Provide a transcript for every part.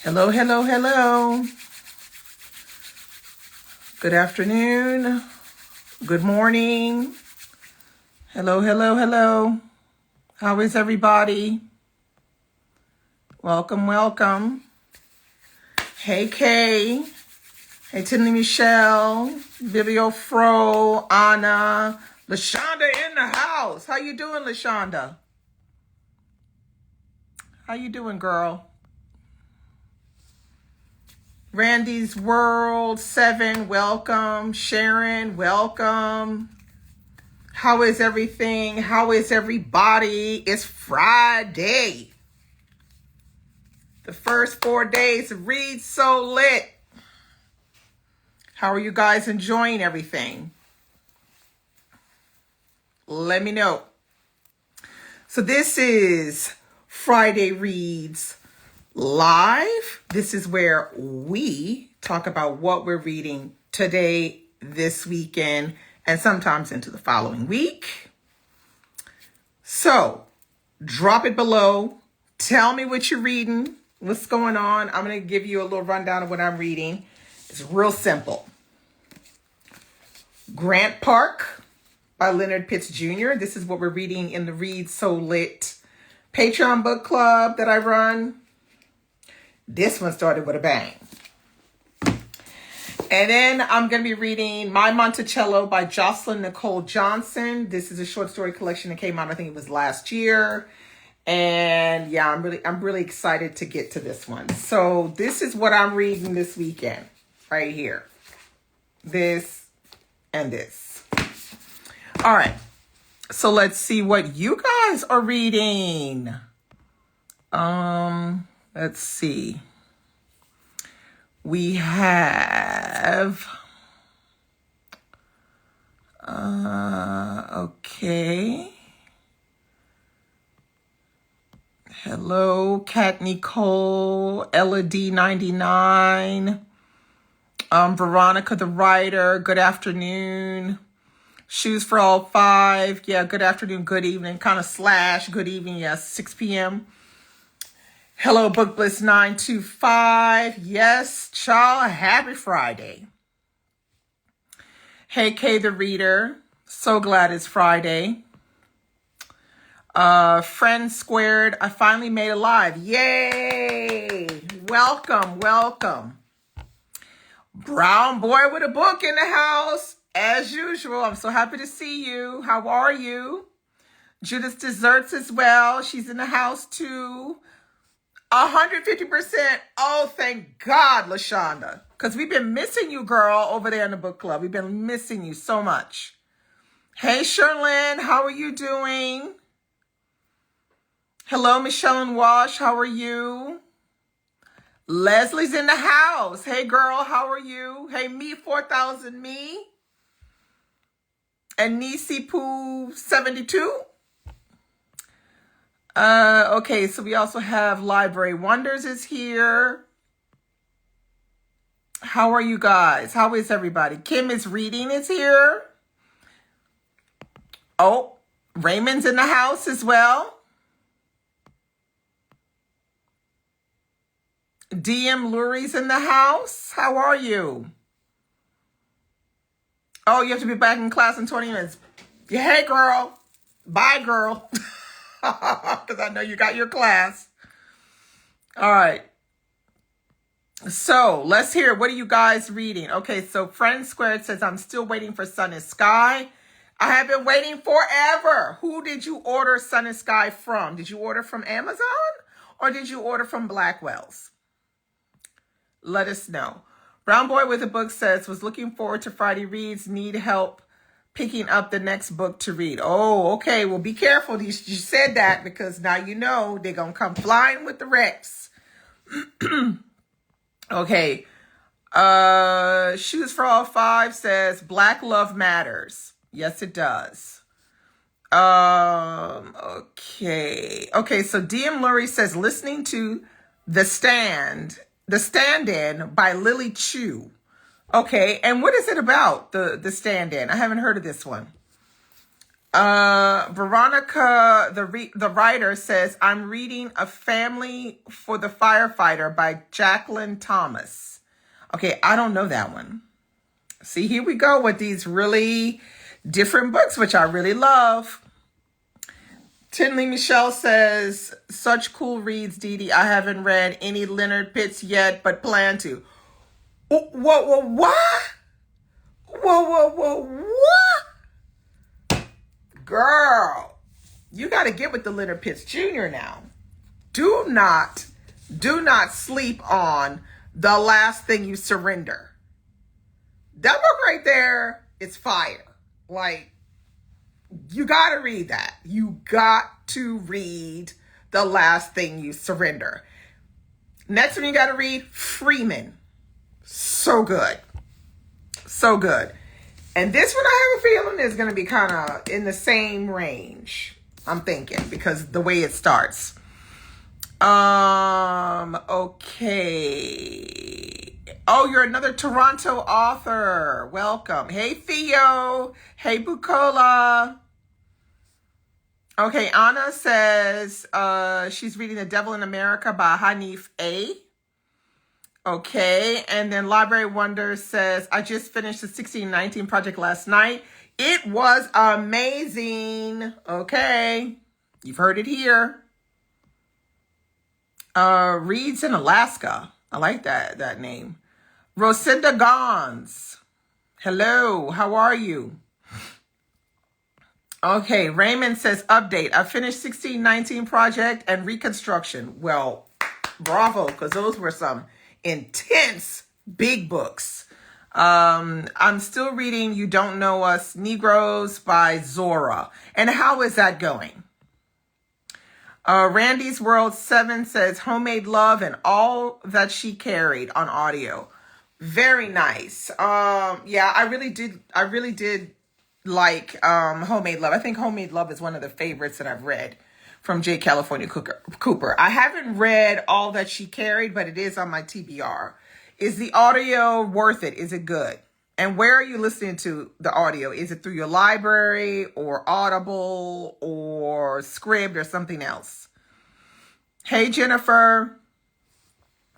Hello, hello, hello. Good afternoon. Good morning. Hello, hello, hello. How is everybody? Welcome, welcome. Hey, Kay. Hey, Tiffany Michelle, Vivio Fro, Anna, LaShonda in the house. How you doing, LaShonda? How you doing, girl? Randy's World 7, welcome. Sharon, welcome. How is everything? How is everybody? It's Friday. The first 4 days of Read So Lit. How are you guys enjoying everything? Let me know. So this is Friday Reads Live. This is where we talk about what we're reading today, this weekend, and sometimes into the following week. So drop it below. Tell me what you're reading. What's going on? I'm going to give you a little rundown of what I'm reading. It's real simple. Grant Park by Leonard Pitts Jr. This is what we're reading in the Read So Lit Patreon book club that I run. This one started with a bang. And then I'm going to be reading My Monticello by Jocelyn Nicole Johnson. This is a short story collection that came out, I think it was last year. And yeah, I'm really excited to get to this one. So this is what I'm reading this weekend right here. This and this. All right. So let's see what you guys are reading. Let's see. We have, okay. Hello, Kat Nicole, Ella D99, Veronica the writer, good afternoon. Shoes for All 5, yeah, good afternoon, good evening, kind of slash, good evening, yes, 6 p.m. Hello, Book Bliss 925. Yes, child, happy Friday. Hey, Kay the reader. So glad it's Friday. Friends Squared. I finally made it live. Yay! Welcome, welcome. Brown boy with a book in the house. As usual, I'm so happy to see you. How are you? Judith Desserts as well. She's in the house too. 150%. Oh, thank God, LaShonda. Because we've been missing you, girl, over there in the book club. We've been missing you so much. Hey, Sherlyn, how are you doing? Hello, Michelle and Wash, how are you? Leslie's in the house. Hey, girl, how are you? Hey, me, 4000 me. And Nisi Poo 72. Okay, so we also have Library Wonders is here. How are you guys? How is everybody? Kim is reading is here. Oh, Raymond's in the house as well. DM Lurie's in the house. How are you? Oh, you have to be back in class in 20 minutes. Yeah, hey, girl. Bye, girl. Because I know you got your class. All right. So let's hear. What are you guys reading? Okay, so Friend Squared says, I'm still waiting for Sun and Sky. I have been waiting forever. Who did you order Sun and Sky from? Did you order from Amazon or did you order from Blackwell's? Let us know. Brown Boy with a Book says, was looking forward to Friday Reads. Need help picking up the next book to read. Oh, okay. Well, be careful. You said that because now you know they're going to come flying with the Rex. Okay. Shoes for All 5 says, Black Love Matters. Yes, it does. Okay. Okay, so DM Lurie says, listening to The Stand-In by Lily Chu. Okay, and what is it about, the Stand-In? I haven't heard of this one. Veronica, the writer, says, I'm reading A Family for the Firefighter by Jacqueline Thomas. Okay, I don't know that one. See, here we go with these really different books, which I really love. Tinley Michelle says, such cool reads, Dee Dee. I haven't read any Leonard Pitts yet, but plan to. What? What? Girl, you got to get with the Leonard Pitts Jr. now. Do not sleep on The Last Thing You Surrender. That book right there is fire. Like, you got to read that. You got to read The Last Thing You Surrender. Next one you got to read, Freeman. So good. So good. And this one I have a feeling is going to be kind of in the same range. I'm thinking, because the way it starts. Okay. Oh, you're another Toronto author. Welcome. Hey, Theo. Hey, Bukola. Okay, Anna says she's reading The Devil in America by Hanif A. Okay, and then Library Wonder says, I just finished the 1619 project last night. It was amazing. Okay, you've heard it here. Reads in Alaska. I like that name. Rosinda Gons. Hello, how are you? Okay, Raymond says, update. I finished 1619 project and reconstruction. Well, bravo, because those were some intense big books. I'm still reading You Don't Know Us Negroes by Zora. And how is that going? Randy's World 7 says Homemade Love and All That She Carried on audio. Very nice. Yeah, I really did like Homemade Love. I think Homemade Love is one of the favorites that I've read from J. California Cooper. I haven't read All That She Carried, but it is on my TBR. Is the audio worth it? Is it good? And where are you listening to the audio? Is it through your library or Audible or Scribd or something else? Hey, Jennifer.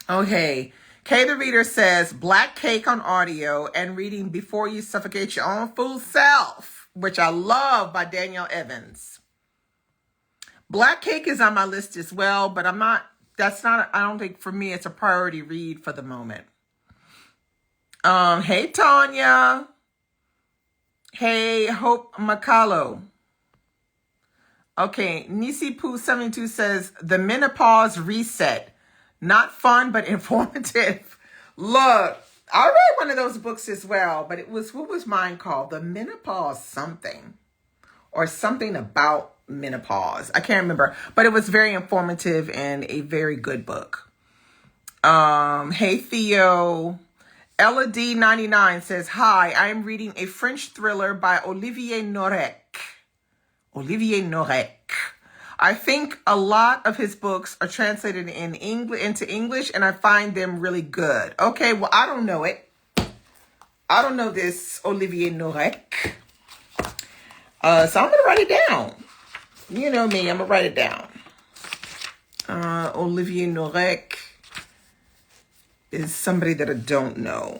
Okay. Kay the Reader says, Black Cake on audio and reading Before You Suffocate Your Own Fool Self, which I love, by Danielle Evans. Black Cake is on my list as well, but I don't think for me it's a priority read for the moment. Hey, Tanya. Hey, Hope Makalo. Okay, Nisi Poo 72 says, The Menopause Reset. Not fun, but informative. Look, I read one of those books as well, but what was mine called? The Menopause something. Or something about menopause. I can't remember, but it was very informative and a very good book. Hey, Theo. Ella D99 says, hi, I am reading a French thriller by Olivier Norek. I think a lot of his books are translated into English, and I find them really good. Okay, well, I don't know it. I don't know this Olivier Norek. So I'm going to write it down. You know me, I'm going to write it down. Olivier Norek is somebody that I don't know.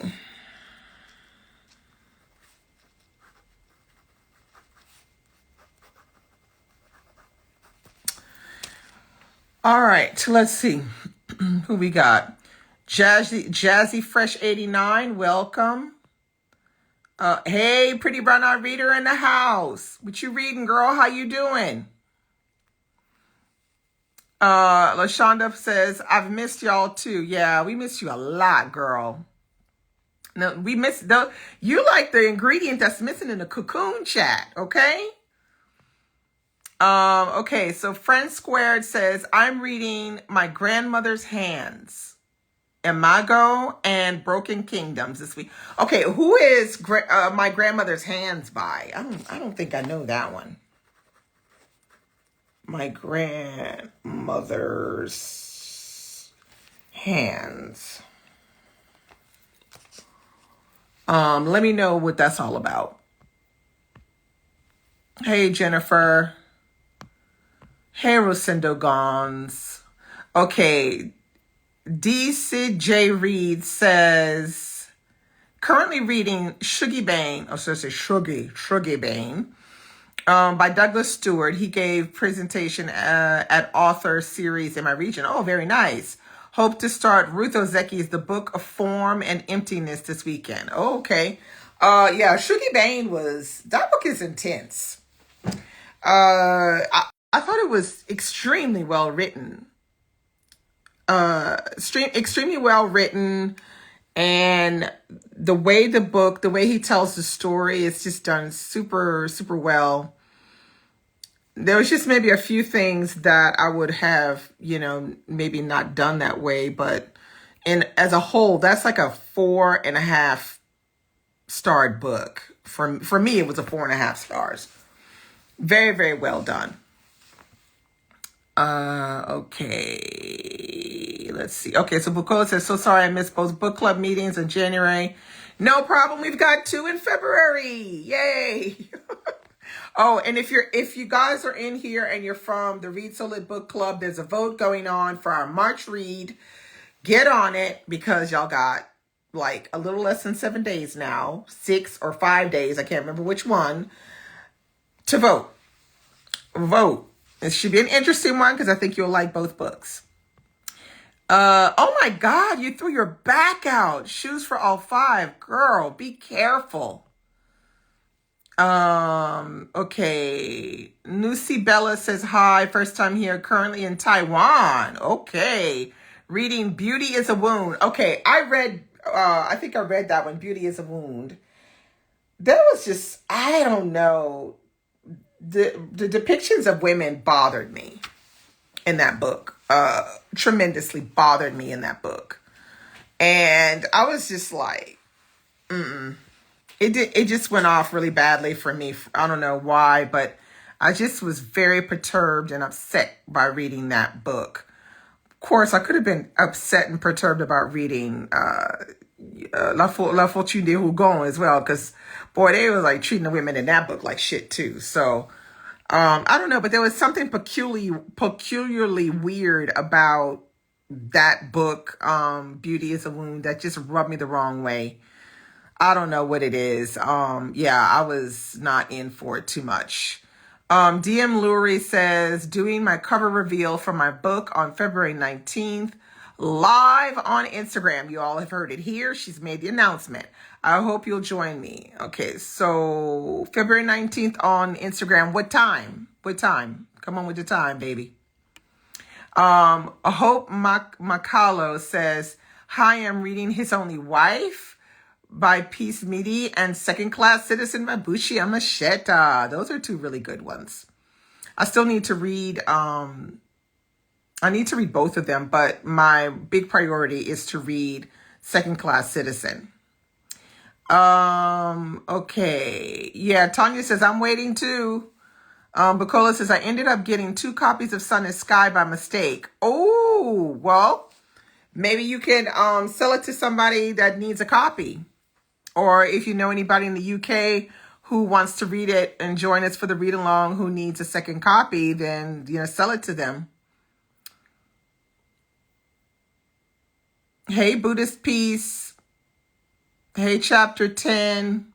All right, let's see who we got. Jazzy Fresh 89, welcome. Hey, Pretty Brown Eyed Reader in the house. What you reading, girl? How you doing? LaShonda says, I've missed y'all too. Yeah, we miss you a lot, girl. No, we miss you like the ingredient that's missing in the cocoon chat, okay? Okay, so Friend Squared says, I'm reading My Grandmother's Hands, Imago, and Broken Kingdoms this week. Okay, who is My Grandmother's Hands by? I don't think I know that one. My Grandmother's Hands. Let me know what that's all about. Hey, Jennifer. Hey, Rosendo Gons. Okay, DCJ Reed says, currently reading Shuggy Bane, oh, so it's Shuggy Bane, by Douglas Stewart. He gave presentation at author series in my region. Oh, very nice. Hope to start Ruth Ozeki's The Book of Form and Emptiness this weekend. Oh, okay. Yeah, Shuggy Bane that book is intense. I thought it was extremely well written. Extremely well written, and the way he tells the story, it's just done super, super well. There was just maybe a few things that I would have, maybe not done that way, but as a whole, that's like a 4.5 starred book. For me, it was a 4.5 stars. Very, very well done. Okay, let's see. Okay, so Bukola says, so sorry I missed both book club meetings in January. No problem. We've got 2 in February. Yay. Oh, and if you guys are in here and you're from the Read So Lit Book Club, there's a vote going on for our March read. Get on it, because y'all got like a little less than 7 days now, 6 or 5 days, I can't remember which one, to vote. Vote. It should be an interesting one because I think you'll like both books. Oh my God, you threw your back out. Shoes for all 5. Girl, be careful. Okay. Nusi Bella says hi. First time here, currently in Taiwan. Okay. Reading Beauty is a Wound. Okay, I think I read that one, Beauty is a Wound. That was just, I don't know. The depictions of women bothered me in that book. Tremendously bothered me in that book. And I was just like, It just went off really badly for me. I don't know why, but I just was very perturbed and upset by reading that book. Of course, I could have been upset and perturbed about reading La Fortune de Rougon as well, because boy, they were like treating the women in that book like shit too. So I don't know, but there was something peculiarly weird about that book, Beauty is a Wound, that just rubbed me the wrong way. I don't know what it is. Yeah, I was not in for it too much. DM Lurie says, doing my cover reveal for my book on February 19th, live on Instagram. You all have heard it here. She's made the announcement. I hope you'll join me. Okay, so February 19th on Instagram. What time? What time? Come on with the time, baby. Hope Makalo says, hi, I'm reading His Only Wife by Peace Midi and Second Class Citizen by Bushi Amasheta. Those are 2 really good ones. I still need to read, I need to read both of them, but my big priority is to read Second Class Citizen. Okay. Yeah, Tanya says, I'm waiting too. Bacola says, I ended up getting 2 copies of Sun and Sky by mistake. Oh, well, maybe you can sell it to somebody that needs a copy. Or if you know anybody in the UK who wants to read it and join us for the read along, who needs a second copy, then, sell it to them. Hey, Buddhist Peace. Hey, Chapter 10.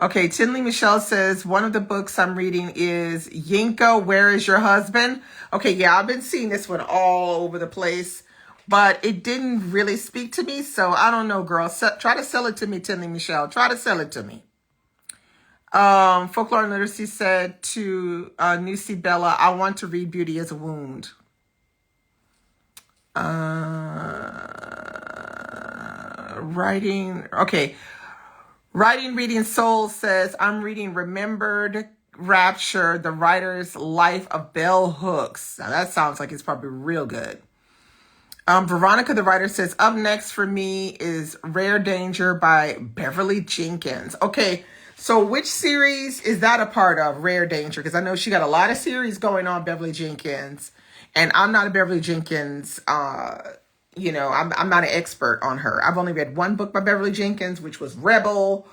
Okay, Tinley Michelle says, one of the books I'm reading is Yinka, Where Is Your Husband? Okay, yeah, I've been seeing this one all over the place, but it didn't really speak to me, so I don't know, girl. Try to sell it to me, Tinley Michelle. Try to sell it to me. Folklore and Literacy said to Nusi Bella, I want to read Beauty as a Wound. Writing, okay. Writing Reading Soul says, I'm reading Remembered Rapture, the writer's life of Bell Hooks. Now that sounds like it's probably real good. Veronica, the writer, says, up next for me is Rare Danger by Beverly Jenkins. Okay, so which series is that a part of, Rare Danger? Because I know she got a lot of series going on, Beverly Jenkins. And I'm not a Beverly Jenkins, I'm not an expert on her. I've only read 1 book by Beverly Jenkins, which was Rebel,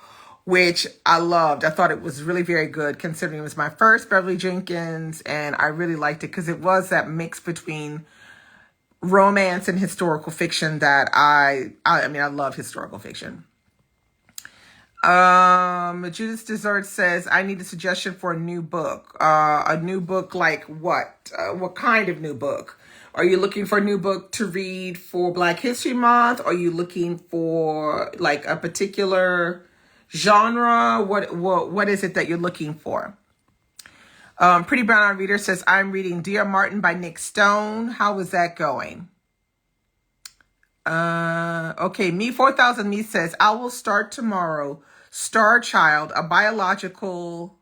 which I loved. I thought it was really very good considering it was my first Beverly Jenkins, and I really liked it because it was that mix between romance and historical fiction that I mean, I love historical fiction. Judith's Dessert says, I need a suggestion for a new book. A new book like what? What kind of new book? Are you looking for a new book to read for Black History Month? Are you looking for like a particular genre? What is it that you're looking for? Pretty Brown Eyed Reader says, I'm reading Dear Martin by Nick Stone. How is that going? Okay, Me 4000 Me says, I will start tomorrow. Star Child, a biographical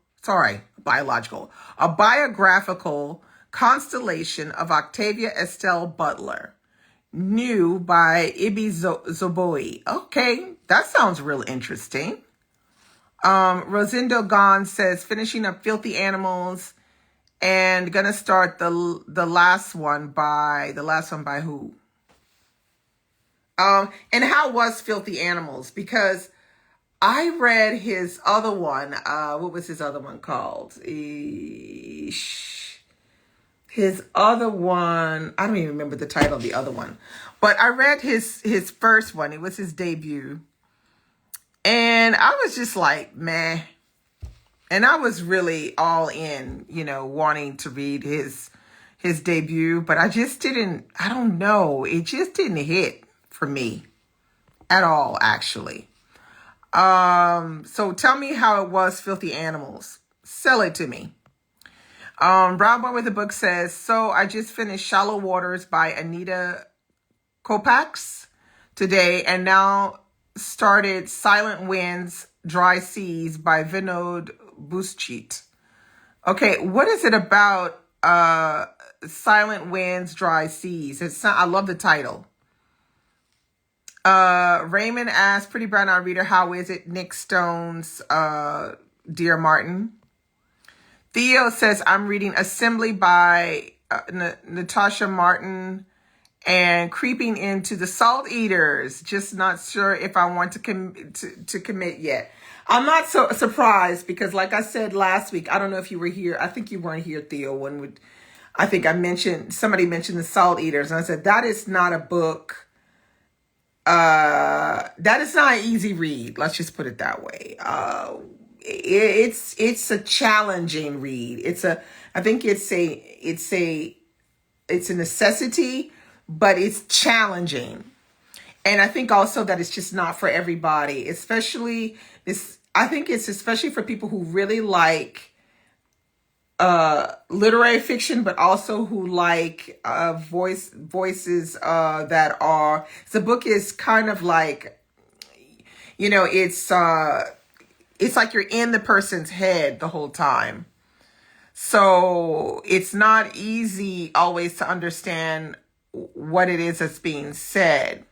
constellation of Octavia Estelle Butler. New by Ibi Zoboi. Okay, that sounds real interesting. Rosindo Gon says, finishing up Filthy Animals and gonna start the last one by who? And how was Filthy Animals? Because I read his other one. What was his other one called? His other one, I don't even remember the title of the other one. But I read his first one. It was his debut. And I was just like, meh. And I was really all in, wanting to read his debut. But I don't know. It just didn't hit for me at all, actually. So tell me how it was, Filthy Animals. Sell it to me. Brown Boy with the Book says, so I just finished Shallow Waters by Anita Kopax today, and now started Silent Winds, Dry Seas by Vinod Buschit. Okay, what is it about Silent Winds, Dry Seas? I love the title. Raymond asked, Pretty Brown Eyed Reader, how is it? Nick Stone's Dear Martin. Theo says, I'm reading Assembly by Natasha Martin and Creeping into the Salt Eaters. Just not sure if I want to commit yet. I'm not so surprised because, like I said last week, I don't know if you were here. I think you weren't here, Theo, somebody mentioned the Salt Eaters. And I said, that is not a book. That is not an easy read. Let's just put it that way. It's a challenging read. I think it's a necessity, but it's challenging. And I think also that it's just not for everybody, I think it's especially for people who really like literary fiction, but also who like voices that are. The book is kind of like, it's like you're in the person's head the whole time. So it's not easy always to understand what it is that's being said.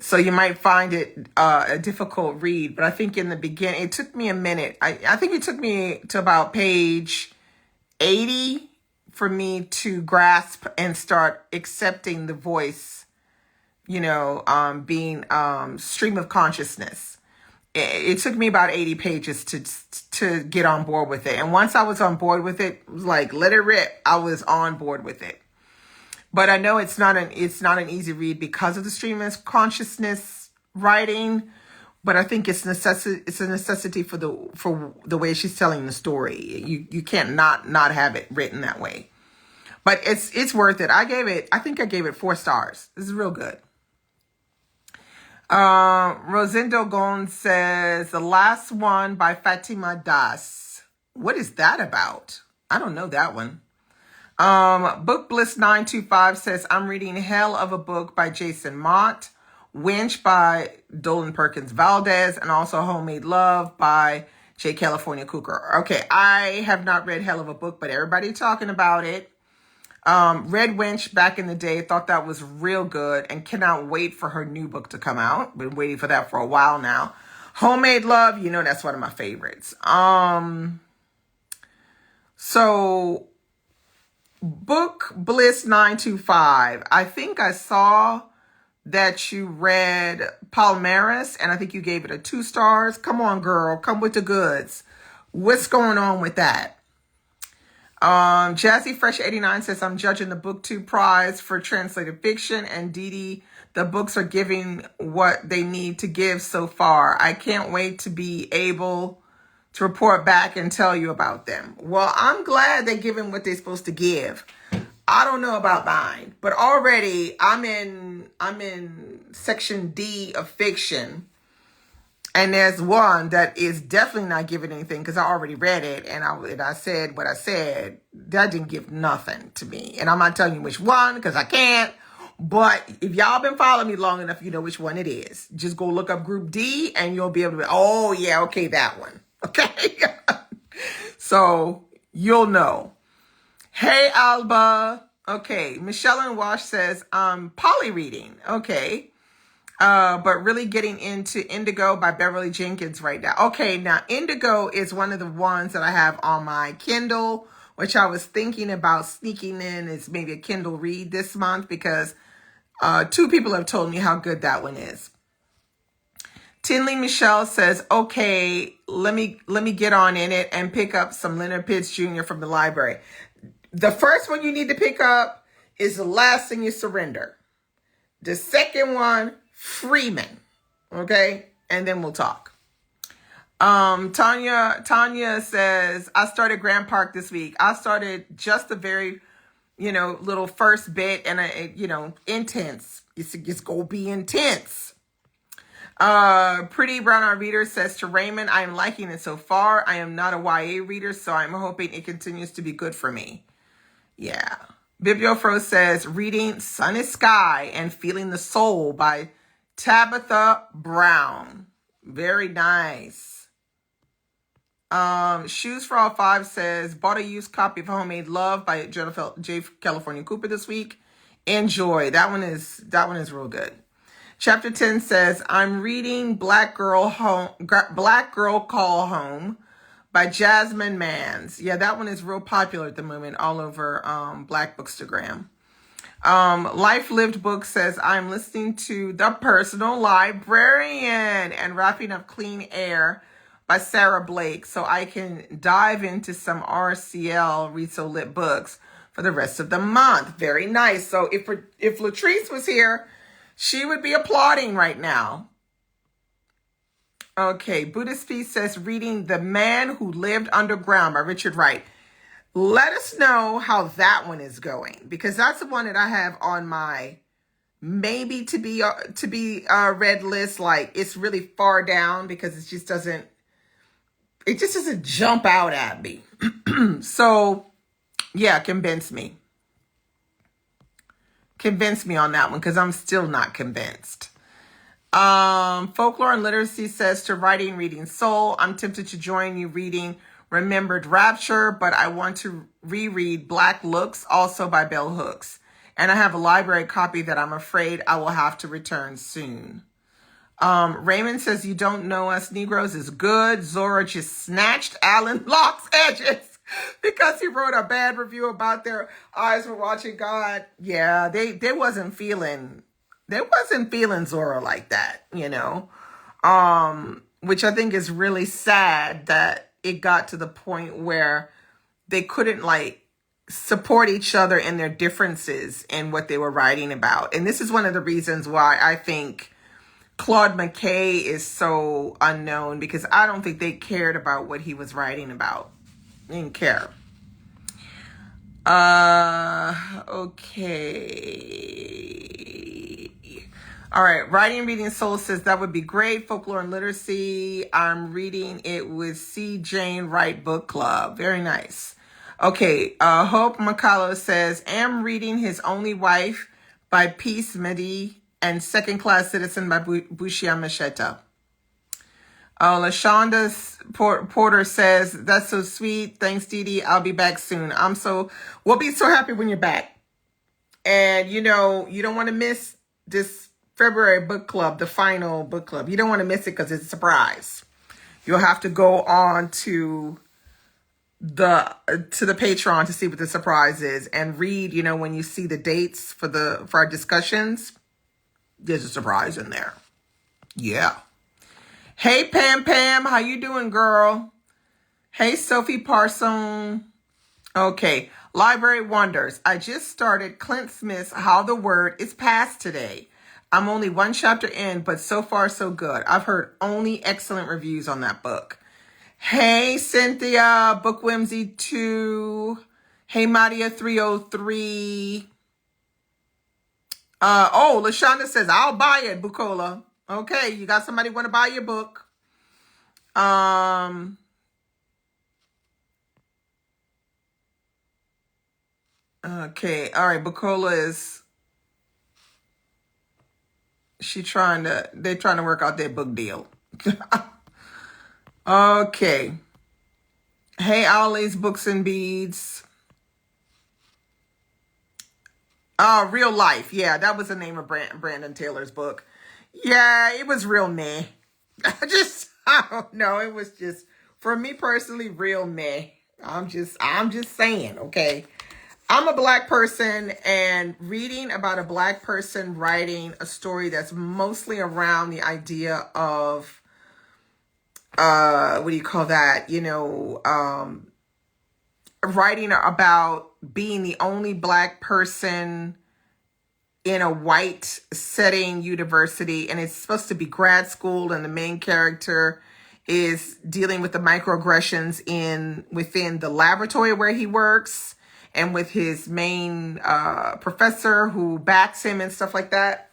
So you might find it a difficult read. But I think in the beginning, it took me a minute. I think it took me to about page 80 for me to grasp and start accepting the voice, being stream of consciousness. It took me about 80 pages to get on board with it. And once I was on board with it, it was like, let it rip. I was on board with it. But I know it's not an easy read because of the stream of consciousness writing. But I think it's a necessity for the way she's telling the story. You can't not have it written that way. But it's worth it. I think I gave it 4 stars. This is real good. Rosindo Gon says, The Last One by Fatima Das. What is that about? I don't know that one. Book Bliss 925 says, I'm reading Hell of a Book by Jason Mott, Winch by Dolan Perkins Valdez, and also Homemade Love by J. California Cooker. Okay, I have not read Hell of a Book, but everybody talking about it. Read Winch back in the day, thought that was real good, and cannot wait for her new book to come out. Been waiting for that for a while now. Homemade Love, that's one of my favorites. So Book Bliss 925. I think I saw that you read Palmaris, and I think you gave it a 2 stars. Come on, girl. Come with the goods. What's going on with that? Jazzy Fresh 89 says, I'm judging the BookTube prize for translated fiction, and Dee Dee, the books are giving what they need to give so far. I can't wait to be able to report back and tell you about them. Well, I'm glad they're giving what they're supposed to give. I don't know about mine, but already I'm in section D of fiction. And there's one that is definitely not giving anything because I already read it and I said what I said. That didn't give nothing to me. And I'm not telling you which one because I can't. But if y'all been following me long enough, you know which one it is. Just go look up Group D and you'll be able to, oh yeah, okay, that one. Okay. So you'll know. Hey, Alba. Okay. Michelle and Wash says, poly reading. Okay. But really getting into Indigo by Beverly Jenkins right now. Okay, now Indigo is one of the ones that I have on my Kindle, which I was thinking about sneaking in as maybe a Kindle read this month because 2 people have told me how good that one is. Tinley Michelle says, okay, let me get on in it and pick up some Leonard Pitts Jr. from the library. The first one you need to pick up is The Last Thing You Surrender. The second one, Freeman. Okay? And then we'll talk. Tanya says, I started Grand Park this week. I started just the very, little first bit and, intense. It's going to be intense. Pretty Brown Eyed Reader says to Raymond, I am liking it so far. I am not a YA reader, so I'm hoping it continues to be good for me. Yeah. Bibliofro says, reading Sun is Sky and Feeling the Soul by Tabitha Brown. Very nice. Shoes for All 5 says, bought a used copy of Homemade Love by J. California Cooper this week. Enjoy. That one is real good. Chapter 10 says, I'm reading Black Girl Call Home by Jasmine Mans. Yeah, that one is real popular at the moment all over Black Bookstagram. Life Lived Book says, I'm listening to The Personal Librarian and wrapping up Clean Air by Sarah Blake so I can dive into some RCL Read So Lit books for the rest of the month. Very nice. So if Latrice was here, she would be applauding right now. Okay, Buddhist Feast says, reading The Man Who Lived Underground by Richard Wright. Let us know how that one is going, because that's the one that I have on my maybe to be read list. Like, it's really far down because it just doesn't jump out at me. So yeah, convince me on that one because I'm still not convinced. Folklore and Literacy says to Writing Reading Soul, I'm tempted to join you reading Remembered Rapture, but I want to reread Black Looks, also by Bell Hooks. And I have a library copy that I'm afraid I will have to return soon. Raymond says, You Don't Know Us Negroes is good. Zora just snatched Alan Locke's edges because he wrote a bad review about Their Eyes Were Watching God. Yeah, they wasn't feeling Zora like that, which I think is really sad that it got to the point where they couldn't support each other in their differences in what they were writing about. And this is one of the reasons why I think Claude McKay is so unknown, because I don't think they cared about what he was writing about. They didn't care. Okay. All right. Writing Reading Soul says that would be great. Folklore and Literacy. I'm reading it with C. Jane Wright Book Club. Very nice. Okay. Hope Macalo says, am reading His Only Wife by Peace Medi and Second Class Citizen by Bushia Macheta. LaShonda Porter says, that's so sweet. Thanks, Dee Dee. I'll be back soon. We'll be so happy when you're back. And, you don't want to miss this February book club, the final book club. You don't want to miss it because it's a surprise. You'll have to go on to the Patreon to see what the surprise is and read, when you see the dates for our discussions. There's a surprise in there. Yeah. Hey, Pam Pam. How you doing, girl? Hey, Sophie Parson. Okay. Library Wonders. I just started Clint Smith's How the Word is Passed today. I'm only one chapter in, but so far so good. I've heard only excellent reviews on that book. Hey, Cynthia, Book Whimsy 2. Hey, Maria 303. LaShonda says, I'll buy it, Bukola. Okay, you got somebody want to buy your book. Okay, all right, Bukola is, they're trying to work out their book deal. Okay. Hey, Ollie's Books and Beads. Real Life. Yeah, that was the name of Brandon Taylor's book. Yeah, it was real meh. I don't know. It was just, for me personally, real meh. I'm just saying, okay. I'm a black person, and reading about a black person writing a story that's mostly around the idea of, what do you call that? Writing about being the only black person in a white setting university, and it's supposed to be grad school, and the main character is dealing with the microaggressions within the laboratory where he works, and with his main professor who backs him and stuff like that,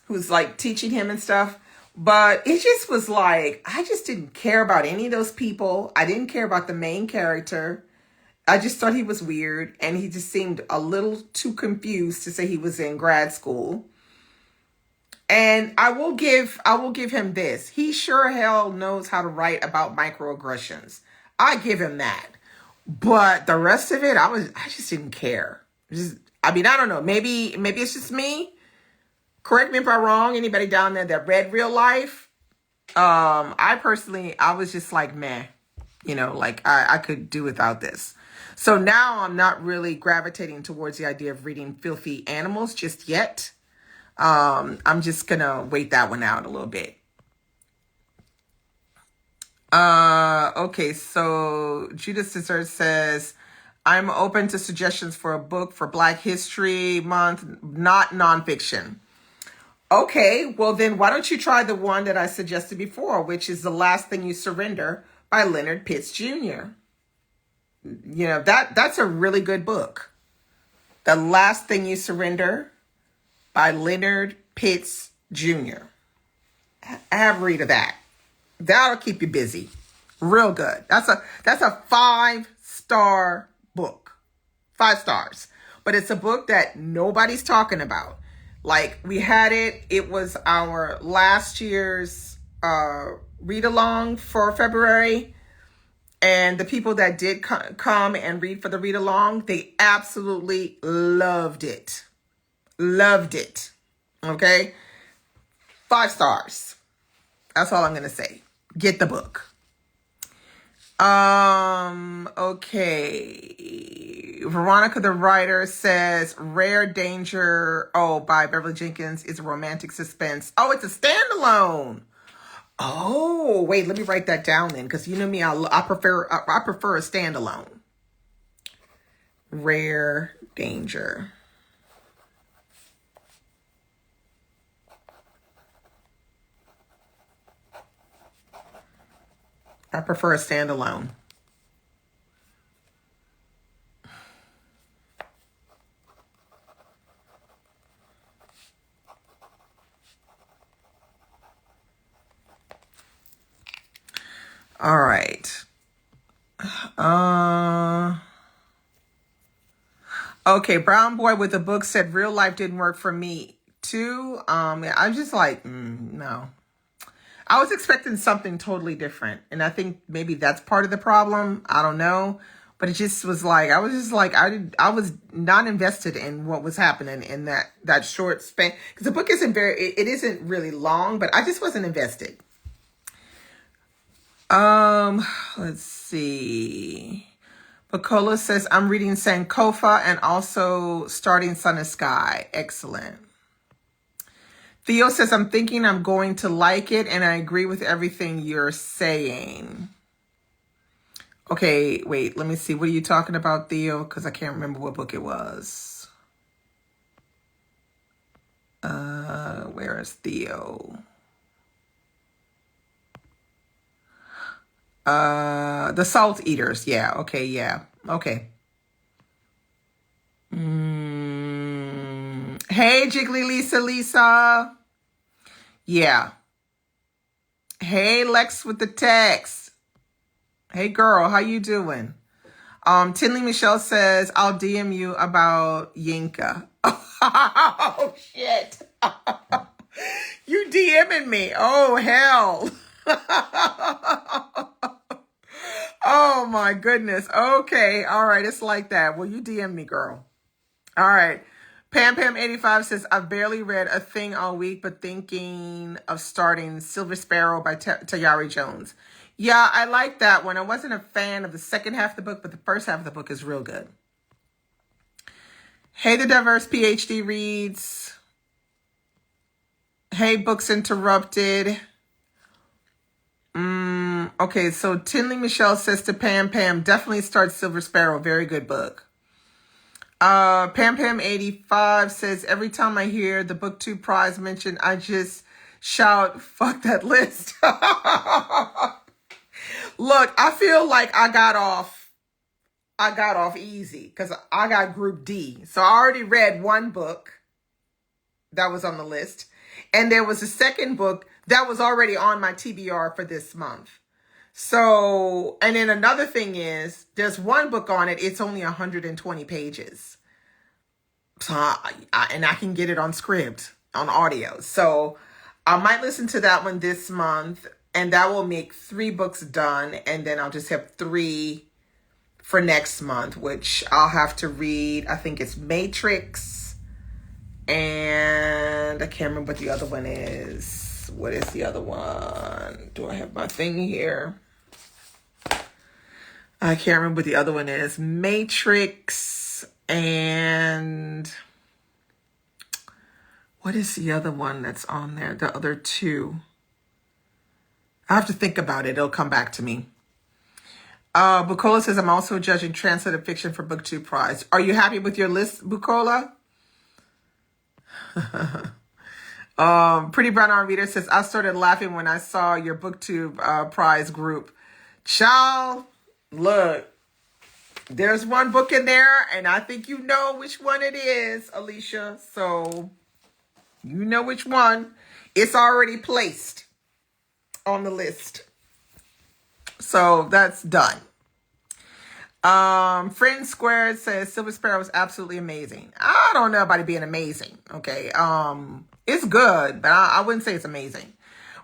who's like teaching him and stuff. But it just was like, I just didn't care about any of those people. I didn't care about the main character. I just thought he was weird, and he just seemed a little too confused to say he was in grad school. And I will give him this. He sure hell knows how to write about microaggressions. I give him that. But the rest of it, I just didn't care. I don't know. Maybe it's just me. Correct me if I'm wrong. Anybody down there that read Real Life? I was just like, meh. I could do without this. So now I'm not really gravitating towards the idea of reading Filthy Animals just yet. I'm just going to wait that one out a little bit. Okay, so Judith Scissors says, I'm open to suggestions for a book for Black History Month, not nonfiction. Okay, well then why don't you try the one that I suggested before, which is The Last Thing You Surrender by Leonard Pitts Jr. That's a really good book. The Last Thing You Surrender by Leonard Pitts Jr. Have a read of that. That'll keep you busy. Real good. That's a 5-star book. 5 stars. But it's a book that nobody's talking about. Like, we had it. It was our last year's read along for February. And the people that did come and read for the read along, they absolutely loved it. Loved it. Okay? 5 stars. That's all I'm going to say. Get the book. Okay. Veronica the writer says Rare Danger, by Beverly Jenkins, is a romantic suspense. Oh, it's a standalone. Oh, wait, let me write that down then, because you know me, I prefer a standalone. Rare Danger. I prefer a standalone. All right. Okay, Brown Boy with a Book said Real Life didn't work for me too. I'm just like, no. I was expecting something totally different. And I think maybe that's part of the problem. I don't know. But it just was like, I was not invested in what was happening in that short span. Because the book it isn't really long, but I just wasn't invested. Let's see. Bacola says, I'm reading Sankofa and also starting Sun and Sky. Excellent. Theo says, I'm thinking I'm going to like it, and I agree with everything you're saying. Okay, wait, let me see. What are you talking about, Theo? Because I can't remember what book it was. Where is Theo? The Salt Eaters. Yeah, okay, yeah. Okay. Hey, Jiggly Lisa. Yeah. Hey, Lex with the text. Hey, girl, how you doing? Tinley Michelle says, I'll DM you about Yinka. Oh, shit. You DMing me. Oh, hell. Oh, my goodness. Okay. All right. It's like that. Well, you DM me, girl. All right. Pam85 says, I've barely read a thing all week, but thinking of starting Silver Sparrow by Tayari Jones. Yeah, I like that one. I wasn't a fan of the second half of the book, but the first half of the book is real good. Hey, the Diverse PhD reads. Hey, Books Interrupted. Okay, so Tinley Michelle says to Pam, definitely start Silver Sparrow. Very good book. Pam 85 says, every time I hear the book 2 prize mentioned, I just shout, fuck that list. Look, I feel like I got off easy because I got group D. So I already read one book that was on the list. And there was a second book that was already on my TBR for this month. So, and then another thing is, there's one book on it. It's only 120 pages. So and I can get it on Scribd, on audio. So I might listen to that one this month, and that will make 3 books done. And then I'll just have 3 for next month, which I'll have to read. I think it's Matrix. And I can't remember what the other one is. What is the other one? Do I have my thing here? I can't remember what the other one is. Matrix and what is the other one that's on there? The other 2. I have to think about it. It'll come back to me. Bukola says, I'm also judging translated fiction for Book 2 prize. Are you happy with your list, Bukola? Pretty Brown Arm Reader says, I started laughing when I saw your BookTube prize group. Child, look, there's one book in there, and I think you know which one it is, Alicia. So you know which one. It's already placed on the list. So that's done. Friend Squared says Silver Sparrow is absolutely amazing. I don't know about it being amazing. Okay. It's good, but I wouldn't say it's amazing.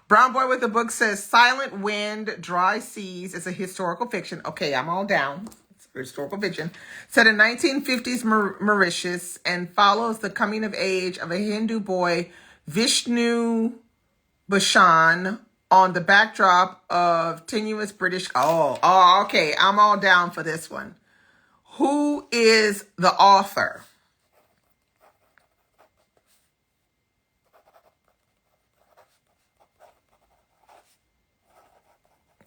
Brown Boy with the Book says Silent Wind, Dry Seas is a historical fiction. Okay, I'm all down. It's a historical fiction. Set in 1950s Mauritius and follows the coming of age of a Hindu boy, Vishnu Bhushan, on the backdrop of tenuous British. Oh, okay. I'm all down for this one. Who is the author?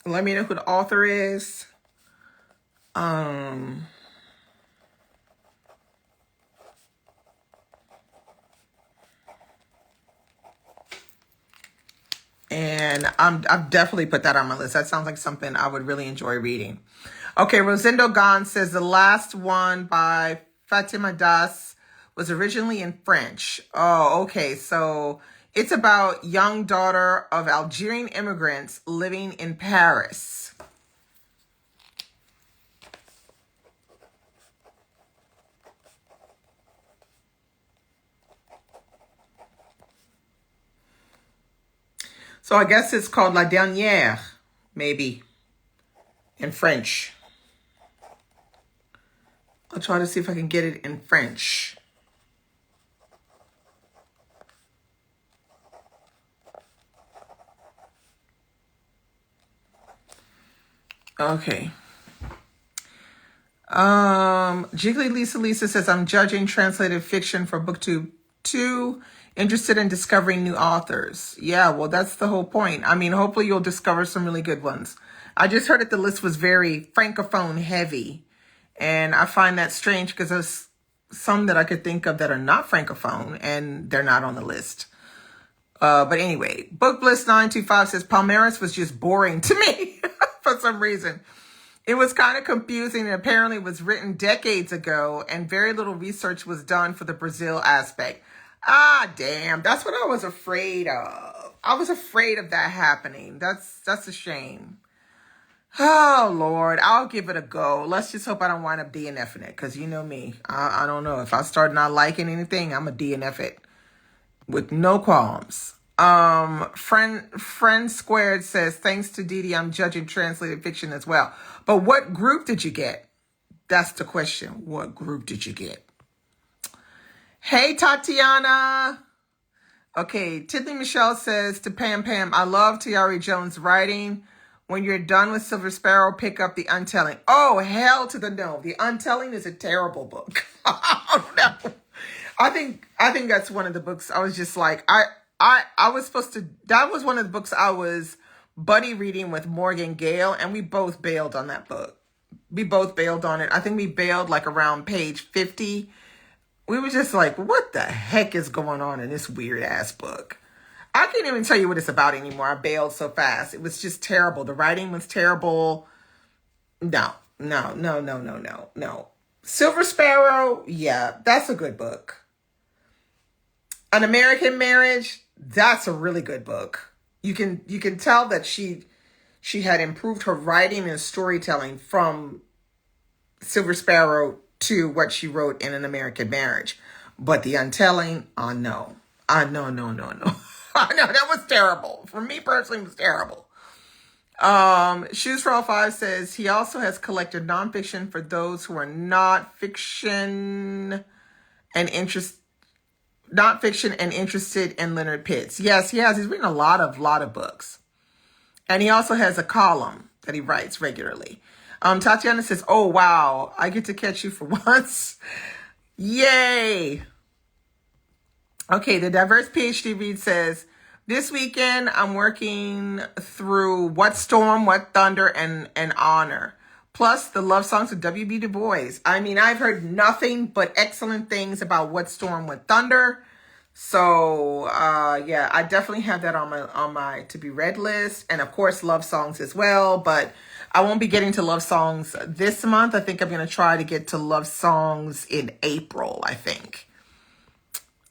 Let me know who the author is. And I've definitely put that on my list. That sounds like something I would really enjoy reading. Okay, Rosendo Gan says the last one by Fatima Das was originally in French. Oh, okay. So it's about young daughter of Algerian immigrants living in Paris. So I guess it's called La Dernière, maybe, in French. I'll try to see if I can get it in French. Okay. Jiggly Lisa says, I'm judging translated fiction for BookTube Too interested in discovering new authors. Yeah, well, that's the whole point. I mean, hopefully you'll discover some really good ones. I just heard that the list was very francophone heavy. And I find that strange because there's some that I could think of that are not francophone and they're not on the list. But anyway, Book Bliss 925 says Palmaris was just boring to me for some reason. It was kind of confusing and apparently was written decades ago and very little research was done for the Brazil aspect. Ah, damn. That's what I was afraid of. I was afraid of that happening. That's a shame. Oh, Lord. I'll give it a go. Let's just hope I don't wind up DNFing it because you know me. I don't know. If I start not liking anything, I'm a DNF it with no qualms. Friend Squared says, thanks to Dee Dee, I'm judging translated fiction as well. But what group did you get? That's the question. What group did you get? Hey, Tatiana. Okay, Tiffany Michelle says to Pam, I love Tiari Jones' writing. When you're done with Silver Sparrow, pick up The Untelling. Oh, hell to the no. The Untelling is a terrible book. Oh, no. I think that's one of the books I was just like, I was supposed to, that was one of the books I was buddy reading with Morgan Gale, and we both bailed on that book. We both bailed on it. I think we bailed like around page 50. We were just like, what the heck is going on in this weird ass book? I can't even tell you what it's about anymore. I bailed so fast. It was just terrible. The writing was terrible. No. Silver Sparrow, yeah, that's a good book. An American Marriage, that's a really good book. You can tell that she had improved her writing and storytelling from Silver Sparrow to what she wrote in An American Marriage. But The Untelling, no. No, that was terrible. For me personally, it was terrible. Shoes for All Five says he also has collected nonfiction for those who are not fiction and interested in Leonard Pitts. Yes, he has. He's written a lot of books. And he also has a column that he writes regularly. Tatiana says, oh, wow, I get to catch you for once. Yay. Okay, the Diverse PhD Read says, this weekend I'm working through What Storm, What Thunder, and Honor. Plus the love songs of W.B. Du Bois. I mean, I've heard nothing but excellent things about What Storm, What Thunder. So, yeah, I definitely have that on my to be read list. And of course, love songs as well. But I won't be getting to love songs this month. I think I'm going to try to get to love songs in April, I think.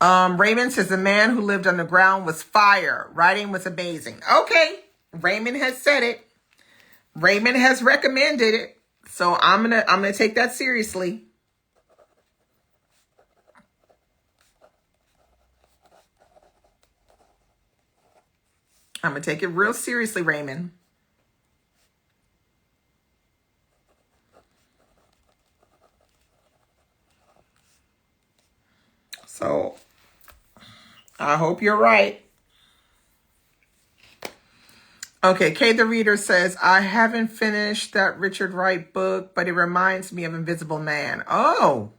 Raymond says the man who lived underground was fire. Writing was amazing. Okay. Raymond has said it. Raymond has recommended it. So I'm gonna take that seriously. I'm going to take it real seriously, Raymond. So I hope you're right. Okay, Kay the Reader says, I haven't finished that Richard Wright book, but it reminds me of Invisible Man. Oh,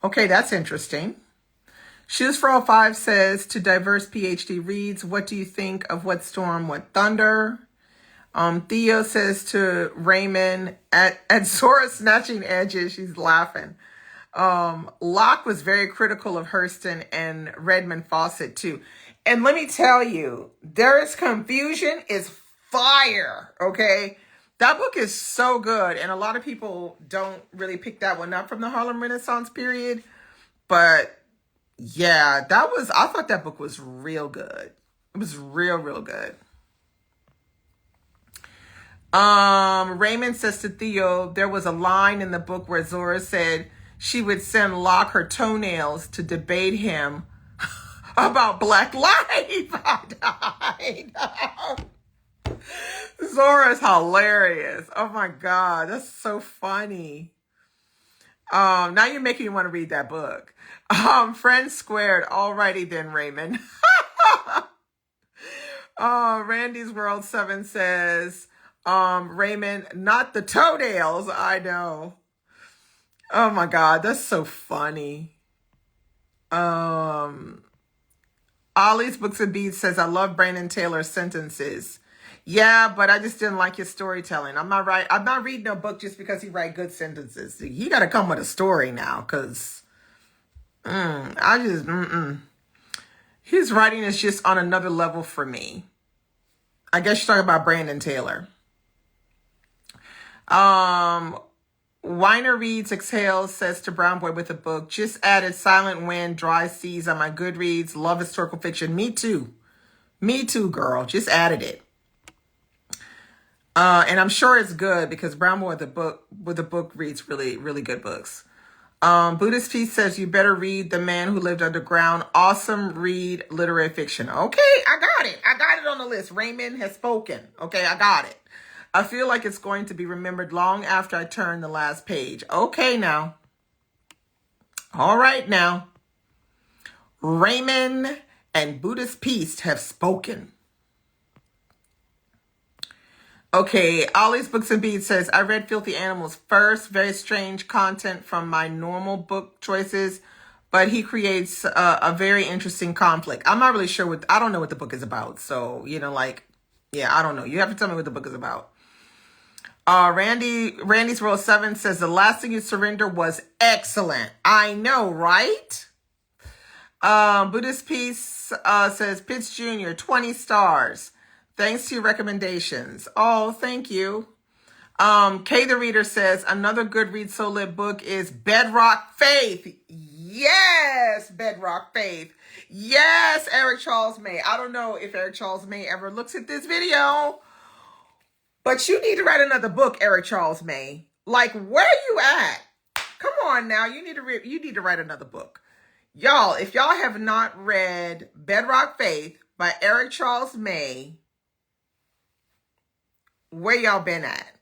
okay, that's interesting. Shoes for All Five says, to Diverse PhD Reads, what do you think of What Storm, What Thunder? Theo says to Raymond, at Zora Snatching Edges, she's laughing. Locke was very critical of Hurston and Redmond Fawcett too. And let me tell you, There Is Confusion is fire, okay? That book is so good. And a lot of people don't really pick that one up from the Harlem Renaissance period. But yeah, I thought that book was real good. It was real good. Raymond says to Theo, there was a line in the book where Zora said she would send Locke her toenails to debate him about Black life. I died. Zora's hilarious. Oh my God, that's so funny. Now you're making me want to read that book. Friends Squared. Alrighty then, Raymond. Randy's World 7 says, Raymond, not the toenails. I know. Oh my God, that's so funny. Um, Ollie's Books and Beats says, I love Brandon Taylor's sentences. Yeah, but I just didn't like his storytelling. I'm not reading a book just because he write good sentences. He got to come with a story now, because his writing is just on another level for me. I guess you're talking about Brandon Taylor. Weiner Reads Exhales says to Brown Boy with a book, just added Silent Wind, Dry Seas on my Goodreads. Love historical fiction. Me too. Me too, girl. Just added it. And I'm sure it's good because Brown Boy with the book reads really, really good books. Buddhist Peace says you better read The Man Who Lived Underground. Awesome read, literary fiction. Okay, I got it. I got it on the list. Raymond has spoken. Okay, I got it. I feel like it's going to be remembered long after I turn the last page. Okay, now. All right, now. Raymond and Buddhist Peace have spoken. Okay, Ollie's Books and Beads says, I read Filthy Animals first. Very strange content from my normal book choices, but he creates a very interesting conflict. I'm not really sure I don't know what the book is about. So, I don't know. You have to tell me what the book is about. Randy's Roll 7 says, The Last Thing You Surrender was excellent. I know, right? Buddhist Peace says, Pitts Jr., 20 stars. Thanks to your recommendations. Oh, thank you. Kay the Reader says, another good read so lit book is Bedrock Faith. Yes, Bedrock Faith. Yes, Eric Charles May. I don't know if Eric Charles May ever looks at this video, but you need to write another book, Eric Charles May. Like, where you at? Come on now. You need to write another book. Y'all, if y'all have not read Bedrock Faith by Eric Charles May, where y'all been at?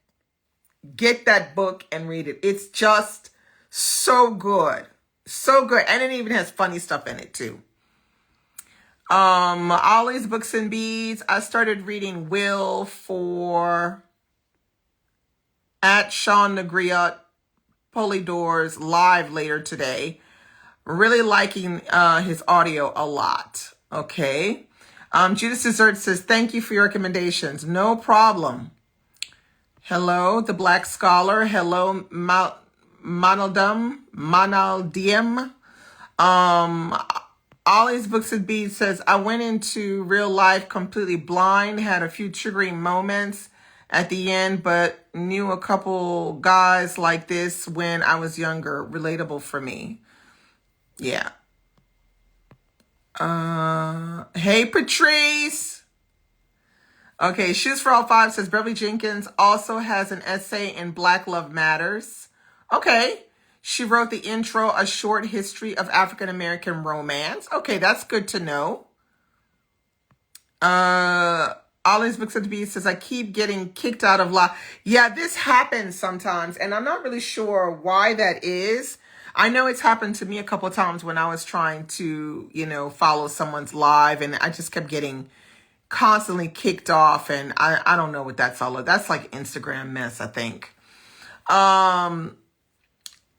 Get that book and read it. It's just so good. So good. And it even has funny stuff in it too. Ollie's Books and Beads. I started reading Will for at Sean Negriot Polydors live later today. Really liking his audio a lot. Okay. Judas Dessert says, thank you for your recommendations. No problem. Hello, The Black Scholar. Hello, Manaldium. Ollie's Books and Beads says, I went into real life completely blind, had a few triggering moments at the end, but knew a couple guys like this when I was younger. Relatable for me. Yeah. Hey, Patrice. Okay, Shoes for All 5 says Beverly Jenkins also has an essay in Black Love Matters. Okay. She wrote the intro, A Short History of African American Romance. Okay, that's good to know. Ollie's Books and Beads says, I keep getting kicked out of live. Yeah, this happens sometimes, and I'm not really sure why that is. I know it's happened to me a couple of times when I was trying to, follow someone's live, and I just kept getting constantly kicked off, and I don't know what that's all about. That's like Instagram mess, I think.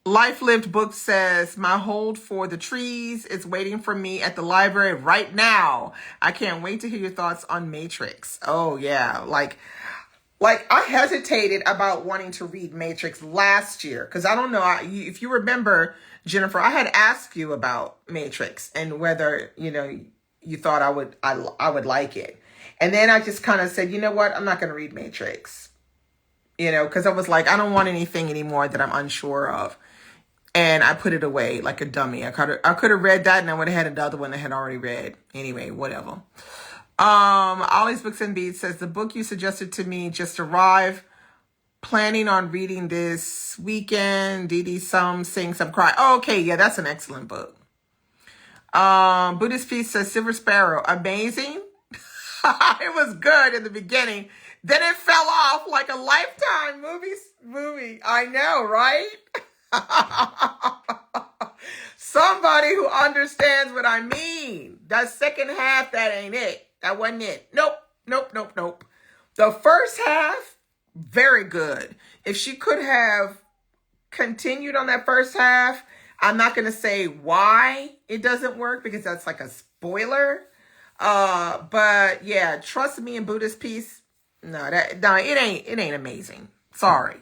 Life Lived Book says, my hold for The Trees is waiting for me at the library right now. I can't wait to hear your thoughts on Matrix. Oh yeah, like I hesitated about wanting to read Matrix last year because I don't know if you remember, Jennifer, I had asked you about Matrix and whether you thought I would like it. And then I just kind of said, you know what? I'm not going to read Matrix. Because I was like, I don't want anything anymore that I'm unsure of. And I put it away like a dummy. I could have read that and I would have had another one I had already read. Anyway, whatever. Ollie's Books and Beads says, the book you suggested to me just arrived. Planning on reading this weekend. Dee Some Sing Some Cry. Oh, okay, yeah, that's an excellent book. Buddhist Peace says Silver Sparrow, amazing. It was good in the beginning. Then it fell off like a Lifetime movie. I know, right? Somebody who understands what I mean. That second half, that ain't it. That wasn't it. Nope. The first half, very good. If she could have continued on that first half, I'm not going to say why it doesn't work because that's like a spoiler. But yeah, Trust Me and Buddhist Peace. No, it ain't amazing. Sorry.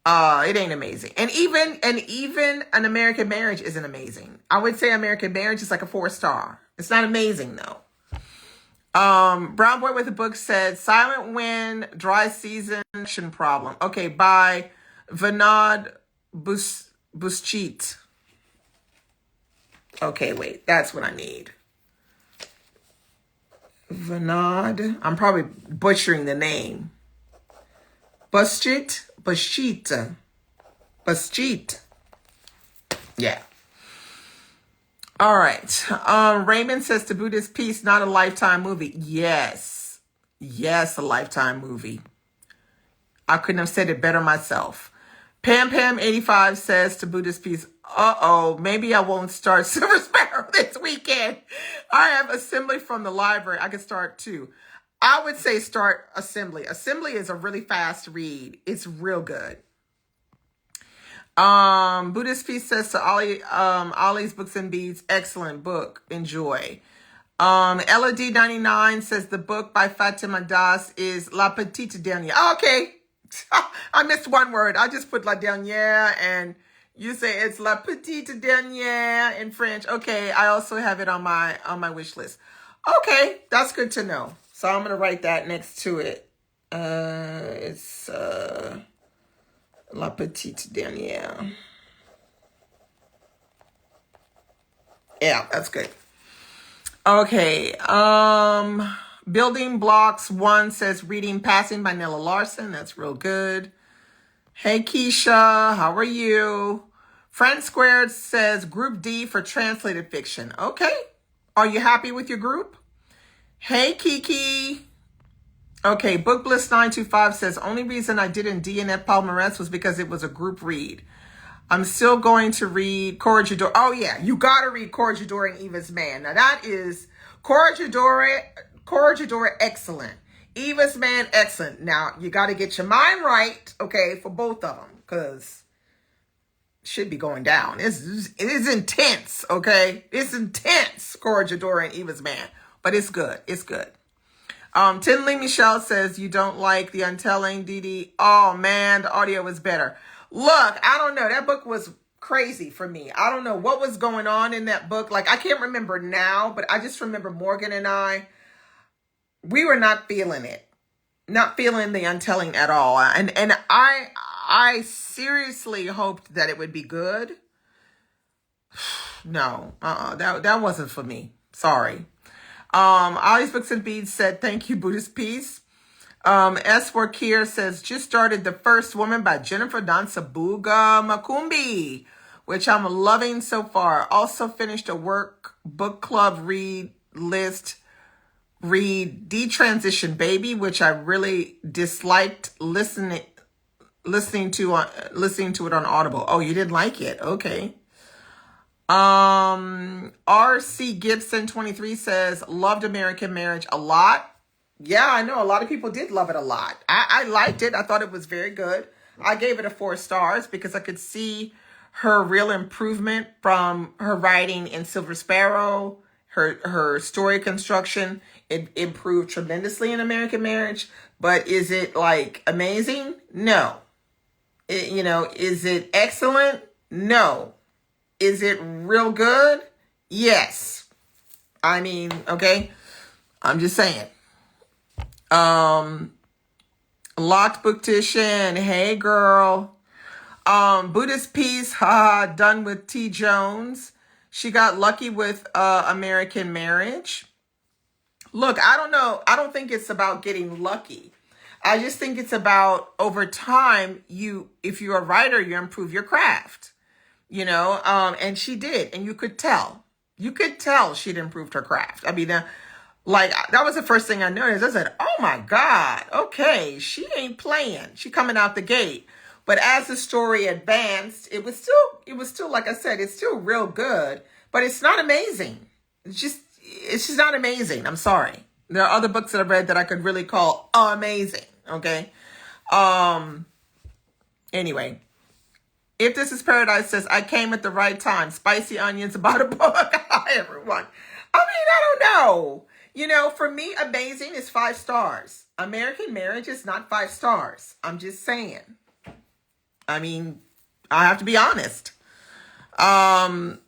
It ain't amazing. And even An American Marriage isn't amazing. I would say American Marriage is like a 4-star. It's not amazing though. Brown Boy with a Book said Silent Wind, Dry Season, Action Problem. Okay, by Vinod Buschit. Okay, wait, that's what I need. Vinod, I'm probably butchering the name. Buschit. Yeah. All right. Raymond says to Buddhist Peace, not a Lifetime movie. Yes, a Lifetime movie. I couldn't have said it better myself. Pam 85 says to Buddhist Peace, maybe I won't start Silver Sparrow this weekend. I have Assembly from the library. I could start too. I would say start Assembly. Assembly is a really fast read. It's real good. Buddhist Peace says to Ollie's Books and Beads, excellent book. Enjoy. Ella D99 says the book by Fatima Das is La Petite Dernière. Okay. I missed one word. I just put La Dernière and you say it's La Petite Dernière in French. Okay. I also have it on my wish list. Okay. That's good to know. So I'm going to write that next to it. It's La Petite Dernière. Yeah, that's good. Okay. Building Blocks 1 says Reading Passing by Nella Larson. That's real good. Hey, Keisha. How are you? Friend Squared says Group D for translated fiction. Okay. Are you happy with your group? Hey, Kiki. Okay, Book Bliss 925 says, only reason I didn't DNF Palmarès was because it was a group read. I'm still going to read Corregidor. Oh, yeah, you got to read Corregidor and Eva's Man. Now, that is Corregidor, excellent. Eva's Man, excellent. Now, you got to get your mind right, okay, for both of them, because it should be going down. It is intense, okay? It's intense, Corregidor and Eva's Man. But it's good. It's good. Tinley Michelle says you don't like The Untelling, Dee. Oh, man, the audio was better. Look, I don't know. That book was crazy for me. I don't know what was going on in that book. Like, I can't remember now, but I just remember Morgan and we were not feeling it. Not feeling The Untelling at all. And I seriously hoped that it would be good. No, that wasn't for me. Sorry. Ollie's Books and Beads said, thank you, Buddhist Peace. S4 Kier says, just started The First Woman by Jennifer Dansabuga Makumbi, which I'm loving so far. Also finished a book club read Detransition Baby, which I really disliked listening to it on Audible. Oh, you didn't like it? Okay. RC Gibson 23 says, loved American Marriage a lot. Yeah, I know a lot of people did love it a lot. I liked it. I thought it was very good. I gave it a 4 stars because I could see her real improvement from her writing in Silver Sparrow. Her story construction, it improved tremendously in American Marriage. But is it like amazing? No. Is it excellent? No. Is it real good? Yes. I mean, okay. I'm just saying. Locked Booktician. Hey, girl. Buddhist Peace. Done with T. Jones. She got lucky with American Marriage. Look, I don't know. I don't think it's about getting lucky. I just think it's about over time, if you're a writer, you improve your craft. And she did. And you could tell. She'd improved her craft. I mean, that was the first thing I noticed. I said, oh my God, okay, she ain't playing. She coming out the gate. But as the story advanced, it was still, like I said, it's still real good, but it's not amazing. It's just not amazing. I'm sorry. There are other books that I've read that I could really call amazing. Okay. Anyway. If This Is Paradise says, I came at the right time. Spicy onions about a book. Hi, everyone. I mean, I don't know. For me, amazing is 5 stars. American Marriage is not 5 stars. I'm just saying. I mean, I have to be honest. Forsaken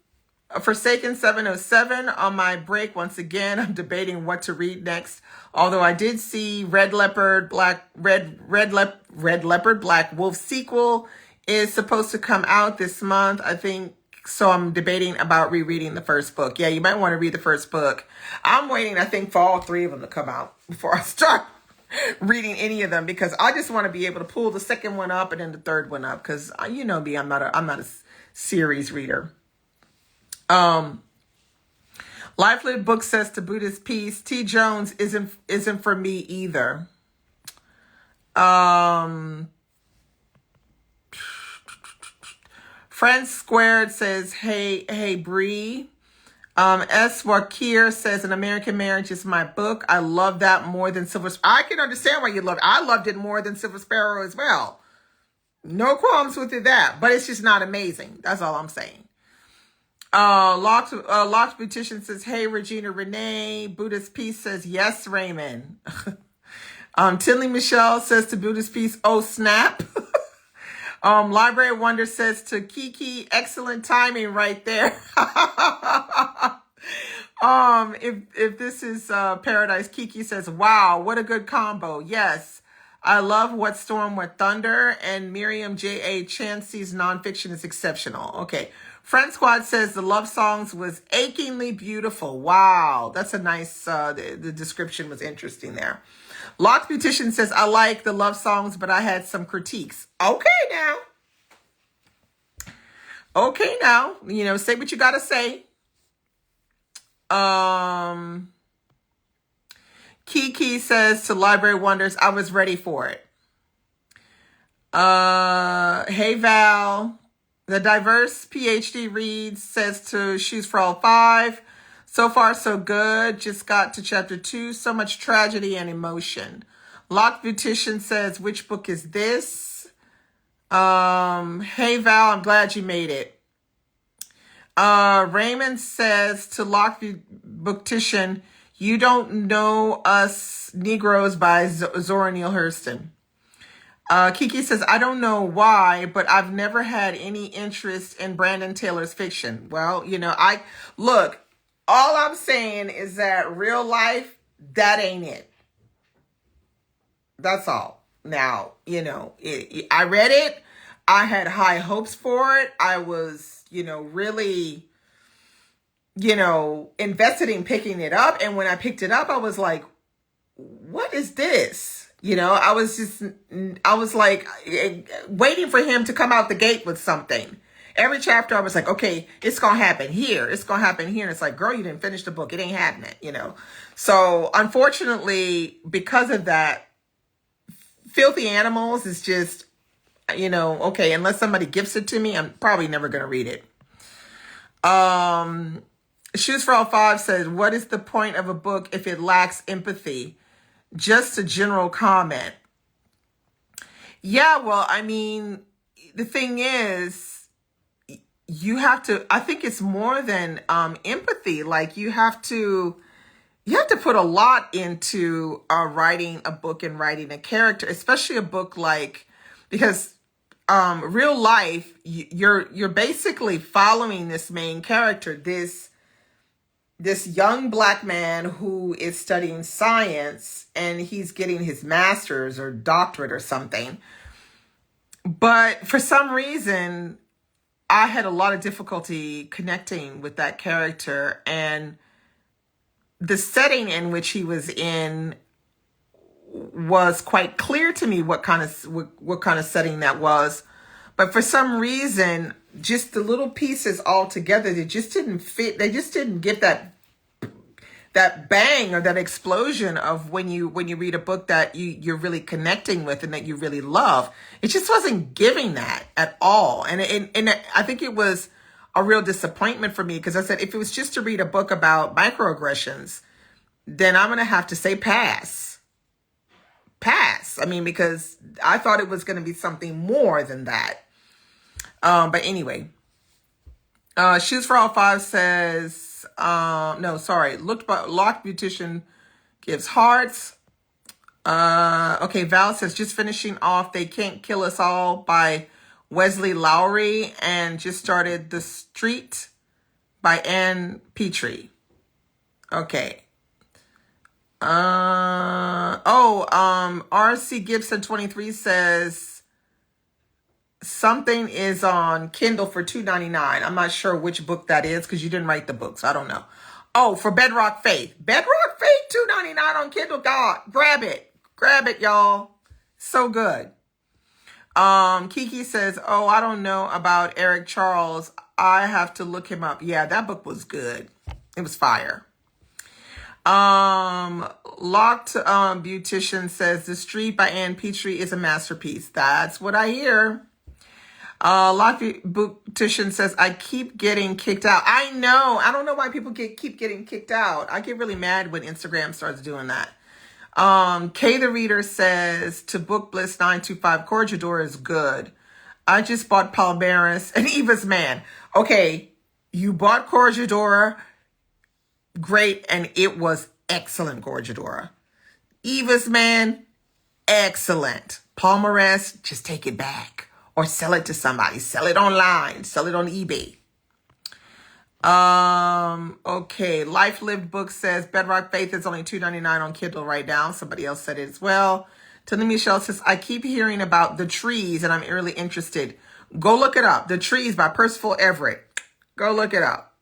707 on my break. Once again, I'm debating what to read next. Although I did see Red Leopard Black Wolf sequel is supposed to come out this month, I think. So I'm debating about rereading the first book. Yeah, you might want to read the first book. I'm waiting, I think, for all 3 of them to come out before I start reading any of them, because I just want to be able to pull the second one up and then the third one up, because you know me, I'm not a series reader. Lifelit Book says to Buddhist Peace, T. Jones isn't for me either. Friends Squared says, hey, Bree. S. Wakir says, An American Marriage is my book. I love that more than Silver Sparrow. I can understand why you love it. I loved it more than Silver Sparrow as well. No qualms with it, but it's just not amazing. That's all I'm saying. Locked Beautician says, hey, Regina Renee. Buddhist Peace says, yes, Raymond. Tinley Michelle says to Buddhist Peace, oh, snap. Library Wonder says to Kiki, excellent timing right there. If This Is Paradise, Kiki says, wow, what a good combo. Yes, I love What Storm, What Thunder, and Miriam J.A. Chansey's nonfiction is exceptional. Okay. Friend Squad says the love songs was achingly beautiful. Wow, that's a nice, the description was interesting there. Locked Beautician says, I like the love songs, but I had some critiques. Okay now, say what you got to say. Kiki says to Library Wonders, I was ready for it. Hey, Val. The Diverse PhD reads says to Shoes for All 5. So far, so good. Just got to chapter 2. So much tragedy and emotion. Locked Beautician says, which book is this? Hey, Val, I'm glad you made it. Raymond says to Locked Beautician, you don't know us Negroes by Zora Neale Hurston. Kiki says, I don't know why, but I've never had any interest in Brandon Taylor's fiction. Well, all I'm saying is that real life, that ain't it. That's all. Now, I read it. I had high hopes for it. I was, really, invested in picking it up. And when I picked it up, I was like, what is this? I was like waiting for him to come out the gate with something. Every chapter I was like, okay, it's going to happen here. It's going to happen here. And it's like, girl, you didn't finish the book. It ain't happening, So unfortunately, because of that, Filthy Animals is just, okay, unless somebody gifts it to me, I'm probably never going to read it. Shoes for All 5 says, what is the point of a book if it lacks empathy? Just a general comment. Yeah, well, I mean, the thing is, you have to, I think it's more than empathy. Like you have to put a lot into writing a book and writing a character, especially a book because real life, you're basically following this main character, this young Black man who is studying science, and he's getting his master's or doctorate or something. But for some reason, I had a lot of difficulty connecting with that character, and the setting in which he was in was quite clear to me what kind of setting that was. But for some reason, just the little pieces all together, they just didn't fit. They just didn't get that bang or that explosion of when you read a book that you're really connecting with and that you really love. It just wasn't giving that at all. And I think it was a real disappointment for me, because I said, if it was just to read a book about microaggressions, then I'm going to have to say pass. I mean, because I thought it was going to be something more than that. But anyway, Shoes for All Five says, no, sorry, Locked Beautician gives hearts. Okay, Val says, just finishing off They Can't Kill Us All by Wesley Lowry, and just started The Street by Ann Petrie. Okay. RC Gibson 23 says something is on Kindle for $2.99. I'm not sure which book that is because you didn't write the book, so I don't know. Oh, for Bedrock Faith. Bedrock Faith, $2.99 on Kindle. God, grab it. Grab it, y'all. So good. Kiki says, oh, I don't know about Eric Charles. I have to look him up. Yeah, that book was good. It was fire. Locked Beautician says The Street by Ann Petrie is a masterpiece. That's what I hear. Locked Beautician says, I keep getting kicked out. I know. I don't know why people keep getting kicked out. I get really mad when Instagram starts doing that. Kay the Reader says, to Book Bliss 925, Corregidor is good. I just bought Palmaris and Eva's Man. Okay, you bought Corregidor. Great, and it was excellent, Corregidor. Eva's Man, excellent. Palmaris, just take it back or sell it to somebody. Sell it online. Sell it on eBay. Okay, Life Lived Book says Bedrock Faith is only $2.99 on Kindle right now. Somebody else said it as well. Tony Michelle says, I keep hearing about The Trees and I'm really interested. Go look it up. The Trees by Percival Everett. Go look it up.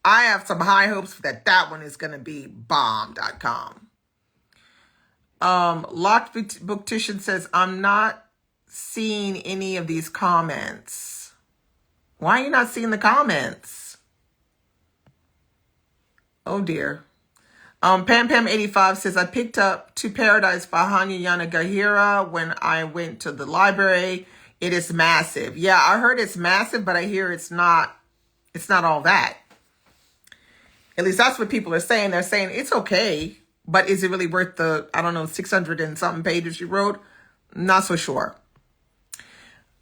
I have some high hopes that one is going to be bomb.com. Locked Booktician says, I'm not seeing any of these comments. Why are you not seeing the comments? Oh, dear. Pam 85 says, I picked up To Paradise by Hanya Yanagihira when I went to the library. It is massive. Yeah, I heard it's massive, but I hear it's not all that. At least that's what people are saying. They're saying it's okay, but is it really worth the, 600 and something pages you wrote? Not so sure.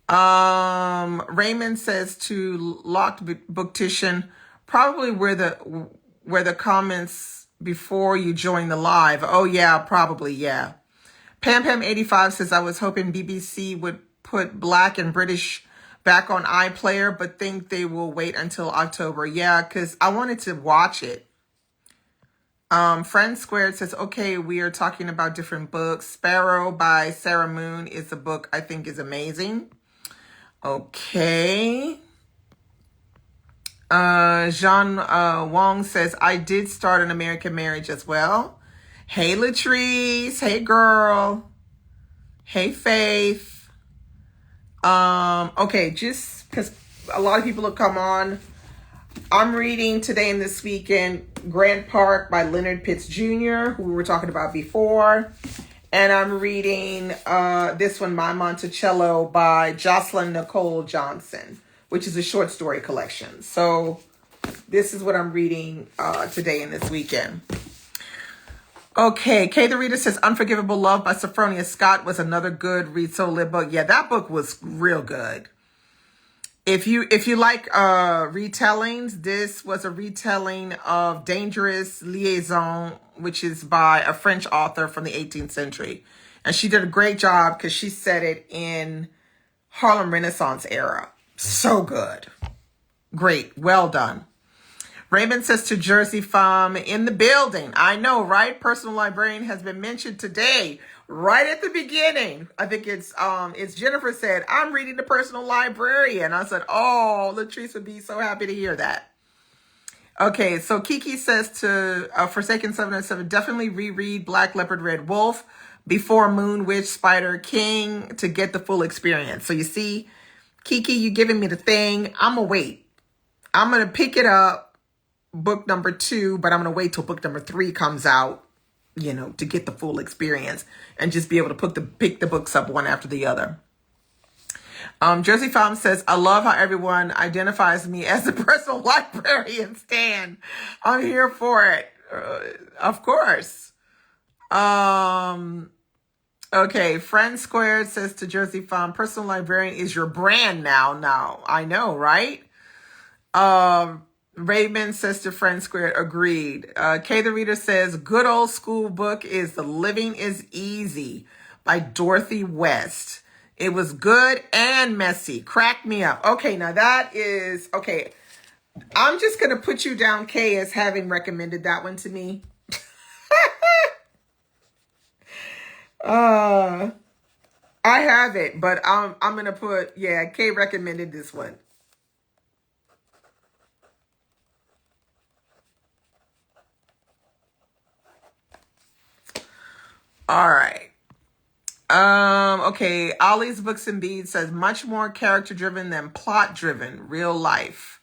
Raymond says to Locked Booktician, probably where the comments before you join the live. Oh yeah, probably, yeah. Pam 85 says, I was hoping BBC would put Black and British back on iPlayer, but think they will wait until October. Yeah, because I wanted to watch it. Friend Squared says, okay, we are talking about different books. Sparrow by Sarah Moon is a book I think is amazing. Okay. Jean Wong says, I did start an American Marriage as well. Hey, Latrice. Hey, girl. Hey, Faith. Okay, just because a lot of people have come on. I'm reading Today and This Weekend, Grant Park by Leonard Pitts Jr., who we were talking about before. And I'm reading this one, My Monticello by Jocelyn Nicole Johnson, which is a short story collection. So this is what I'm reading today and this weekend. Okay, Kay the Reader says Unforgivable Love by Sophronia Scott was another good read so lit book. Yeah, that book was real good. If you like retellings, this was a retelling of Dangerous Liaison, which is by a French author from the 18th century. And she did a great job because she set it in Harlem Renaissance era. So good. Great. Well done. Raymond says to Jersey Farm in the building. I know, right? Personal librarian has been mentioned today, right at the beginning. I think it's Jennifer said, I'm reading the personal librarian. I said, oh, Latrice would be so happy to hear that. Okay, so Kiki says to Forsaken 707, definitely reread Black Leopard Red Wolf before Moon Witch Spider King to get the full experience. So you see, Kiki, you giving me the thing. I'm going to wait. I'm going to pick it up. Book number 2, but I'm going to wait till book number 3 comes out, to get the full experience and just be able to pick the books up one after the other. Jersey Farm says, I love how everyone identifies me as a personal librarian stan. I'm here for it. Of course. Okay, Friend Squared says to Jersey Farm, personal librarian is your brand now. Now, I know, right? Raymond says to Friend Squared, agreed. Kay the Reader says, good old school book is The Living is Easy by Dorothy West. It was good and messy. Crack me up. Okay, now that is, okay. I'm just going to put you down, Kay, as having recommended that one to me. I have it, but I'm going to put, yeah, Kay recommended this one. All right. Okay, Ollie's Books and Beads says much more character driven than plot driven, real life.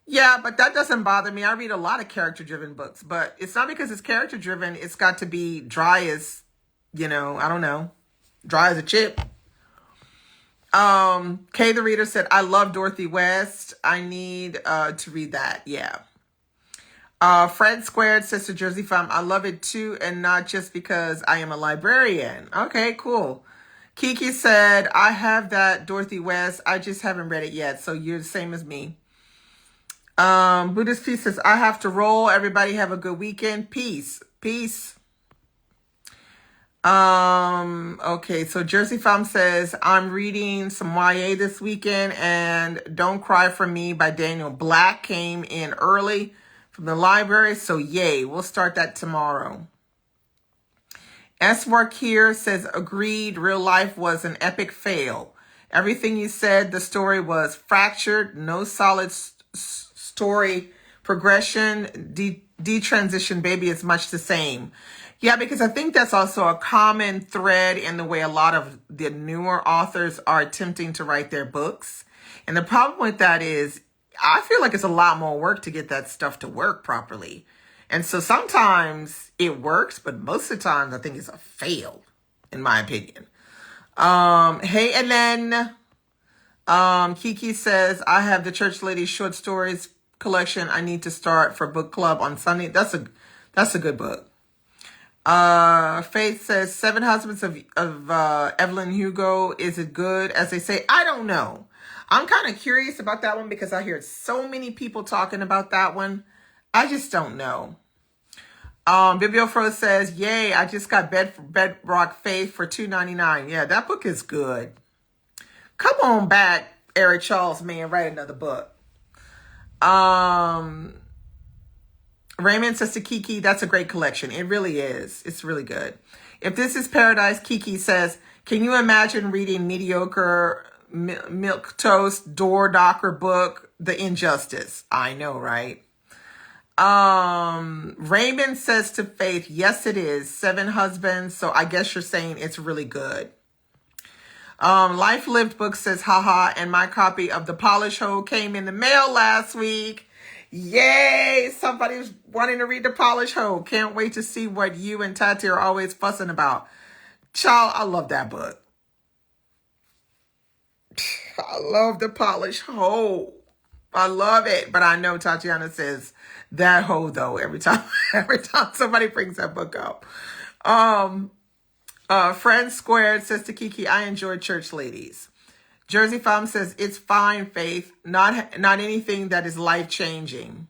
Yeah, but that doesn't bother me. I read a lot of character driven books, but it's not because it's character driven. It's got to be dry as, I don't know, dry as a chip. Kay the Reader said, I love Dorothy West. I need to read that. Yeah. Fred Squared says to Jersey Farm, I love it too, and not just because I am a librarian. Okay, cool. Kiki said, I have that Dorothy West. I just haven't read it yet, so you're the same as me. Buddhist Peace says, I have to roll. Everybody have a good weekend. Peace. Peace. Okay, so Jersey Farm says, I'm reading some YA this weekend, and Don't Cry for Me by Daniel Black came in early from the library, so yay, we'll start that tomorrow. S. Work here says, agreed, real life was an epic fail. Everything you said, the story was fractured, no solid story progression, detransition, baby, is much the same. Yeah, because I think that's also a common thread in the way a lot of the newer authors are attempting to write their books. And the problem with that is, I feel like it's a lot more work to get that stuff to work properly. And so sometimes it works, but most of the time I think it's a fail, in my opinion. Hey, and then Kiki says, I have the Church Lady short stories collection I need to start for book club on Sunday. That's a good book. Faith says, Seven Husbands of Evelyn Hugo. Is it good? As they say, I don't know. I'm kind of curious about that one because I hear so many people talking about that one. I just don't know. Bibliofro says, yay, I just got Bedrock Faith for $2.99. Yeah, that book is good. Come on back, Eric Charles, man, write another book. Raymond says to Kiki, that's a great collection. It really is. It's really good. If This is Paradise, Kiki says, can you imagine reading mediocre milquetoast door docker book, The Injustice? I know, right? Raymond says to Faith, yes, it is. Seven Husbands. So I guess you're saying it's really good. Life Lived Book says, haha, and my copy of The Polish Hoe came in the mail last week. Yay! Somebody's wanting to read The Polish Hoe. Can't wait to see what you and Tati are always fussing about. Child, I love that book. I love The Polish Hoe. I love it. But I know Tatiana says that hoe though every time somebody brings that book up. Friend Squared says to Kiki, I enjoy Church Ladies. Jersey Farm says, it's fine, Faith. Not anything that is life-changing.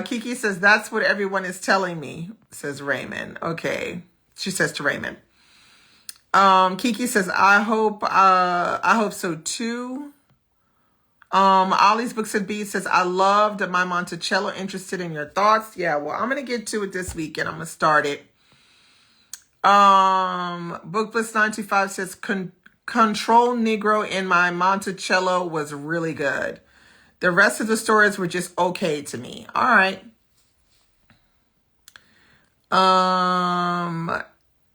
Kiki says, that's what everyone is telling me, says Raymond. Okay. She says to Raymond. Kiki says, I hope so too. Ollie's Books and Beads says, I loved my Monticello. Interested in your thoughts? Yeah, well, I'm going to get to it this weekend. I'm going to start it. Bookbliss 925 says, Control Negro in my Monticello was really good. The rest of the stories were just okay to me. All right.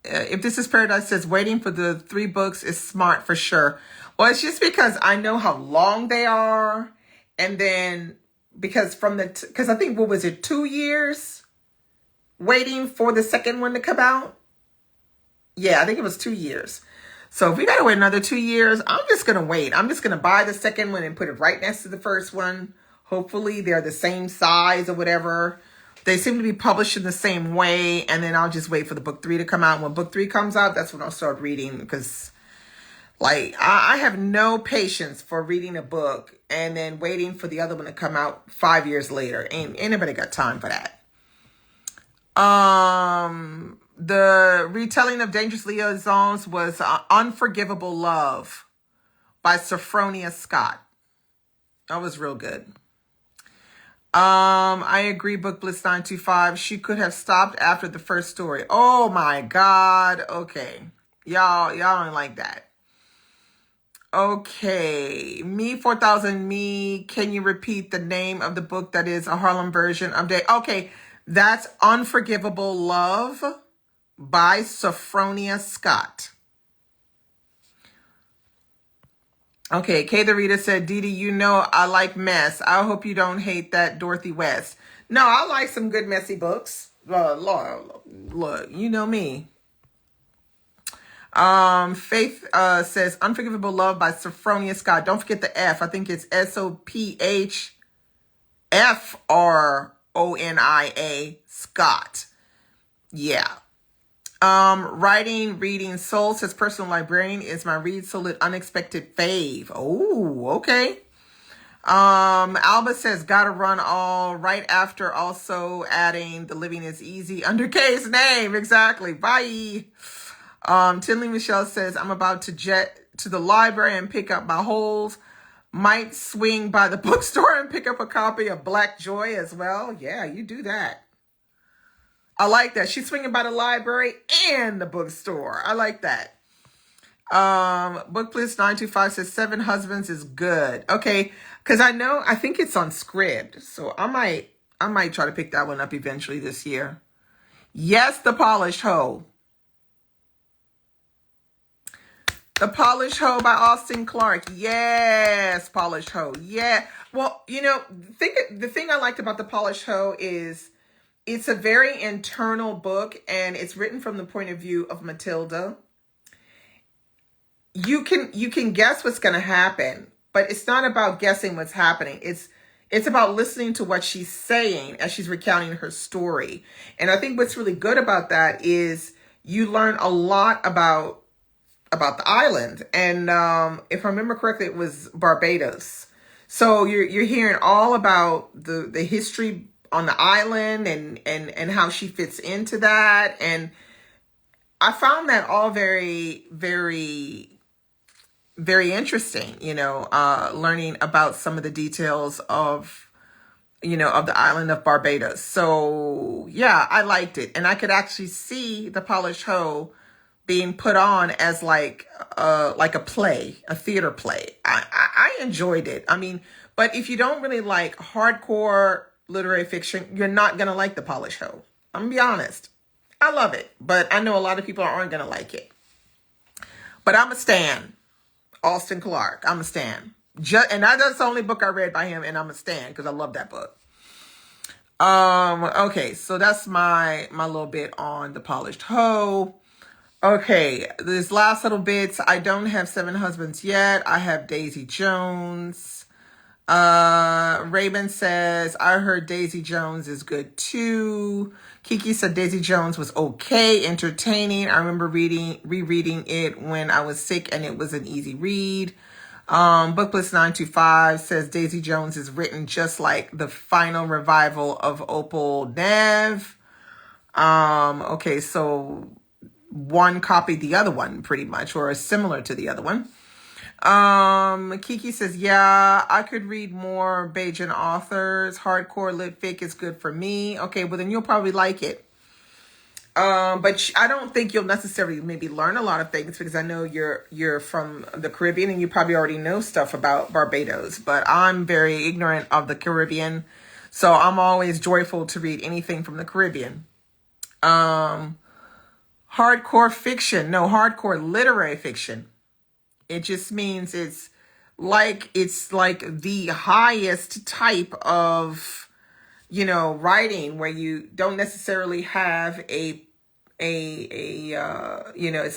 If This is Paradise says, waiting for the 3 books is smart for sure. Well, it's just because I know how long they are. And then because because I think, what was it, 2 years waiting for the second one to come out? Yeah, I think it was 2 years. So if we got to wait another 2 years, I'm just going to wait. I'm just going to buy the second one and put it right next to the first one. Hopefully they're the same size or whatever. They seem to be published in the same way, and then I'll just wait for the book 3 to come out. When book 3 comes out, that's when I'll start reading, because like I have no patience for reading a book and then waiting for the other one to come out 5 years later. Ain't anybody got time for that. The retelling of Dangerous Liaisons was Unforgivable Love by Sophronia Scott. That was real good. I agree, Book Bliss 925. She could have stopped after the first story. Oh my God. Okay. Y'all don't like that. Okay. Me 4000 Me. Can you repeat the name of the book that is a Harlem version of Day? Okay. That's Unforgivable Love by Sophronia Scott. Okay, Kay the Reader said, Dee Dee, you know I like mess. I hope you don't hate that Dorothy West. No, I like some good messy books. Look, you know me. Faith says, Unforgivable Love by Sophronia Scott. Don't forget the F. I think it's SOPHFRONIA Scott. Yeah. Writing, reading, soul says personal librarian is my read so lit unexpected fave. Oh, okay. Alba says gotta run all right after also adding the living is easy under K's name. Exactly. Bye. Tinley Michelle says I'm about to jet to the library and pick up my holes. Might swing by the bookstore and pick up a copy of Black Joy as well. Yeah, you do that. I like that. She's swinging by the library and the bookstore. I like that. Book Bliss 925 says 7 Husbands is good. Okay, because I think it's on Scribd, so I might try to pick that one up eventually this year. Yes, The Polished Hoe. The Polished Hoe by Austin Clark. Yes, Polished Hoe. Yeah. Well, the thing I liked about The Polished Hoe is it's a very internal book, and it's written from the point of view of Matilda. You can guess what's going to happen, but it's not about guessing what's happening. It's about listening to what she's saying as she's recounting her story. And I think what's really good about that is you learn a lot about the island. And if I remember correctly, it was Barbados. So you're hearing all about the history on the island and how she fits into that. And I found that all very, very, very interesting, learning about some of the details of the island of Barbados. So yeah, I liked it. And I could actually see The Polished Hoe being put on as like a play, a theater play. I enjoyed it. I mean, but if you don't really like hardcore literary fiction, you're not going to like The Polished Hoe. I'm going to be honest. I love it, but I know a lot of people aren't going to like it. But I'm a stan. Austin Clark. I'm a stan. And that's the only book I read by him, and I'm a stan because I love that book. Okay, so that's my little bit on The Polished Hoe. Okay, these last little bits. I don't have 7 Husbands yet. I have Daisy Jones. Raven says, I heard Daisy Jones is good too. Kiki said Daisy Jones was okay, entertaining. I remember rereading it when I was sick and it was an easy read. Book Bliss 925 says Daisy Jones is written just like the final revival of Opal Nev. Okay, so one copied the other one pretty much, or is similar to the other one. Kiki says, yeah, I could read more Bajan authors. Hardcore lit fic is good for me. Okay, well then you'll probably like it. But I don't think you'll necessarily maybe learn a lot of things because I know you're from the Caribbean and you probably already know stuff about Barbados, but I'm very ignorant of the Caribbean. So I'm always joyful to read anything from the Caribbean. Hardcore fiction. No, hardcore literary fiction. It just means it's like the highest type of, writing where you don't necessarily have it's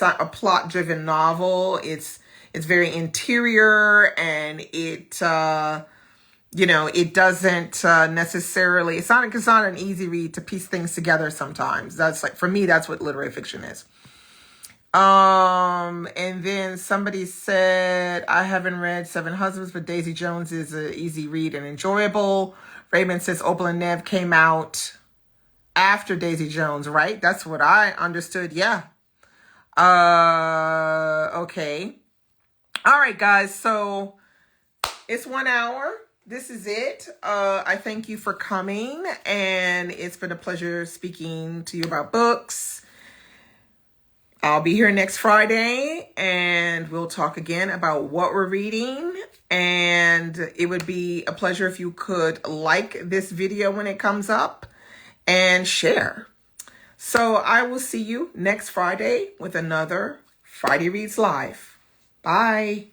not a plot driven novel. It's very interior, and it You know, it doesn't necessarily, it's not an easy read to piece things together sometimes. That's like, for me, that's what literary fiction is. And then somebody said, I haven't read Seven Husbands, but Daisy Jones is an easy read and enjoyable. Raymond says Opal and Nev came out after Daisy Jones, right? That's what I understood. Yeah. Okay. All right, guys. So it's 1 hour. This is it. I thank you for coming, and it's been a pleasure speaking to you about books. I'll be here next Friday, and we'll talk again about what we're reading. And it would be a pleasure if you could like this video when it comes up and share. So I will see you next Friday with another Friday Reads Live. Bye.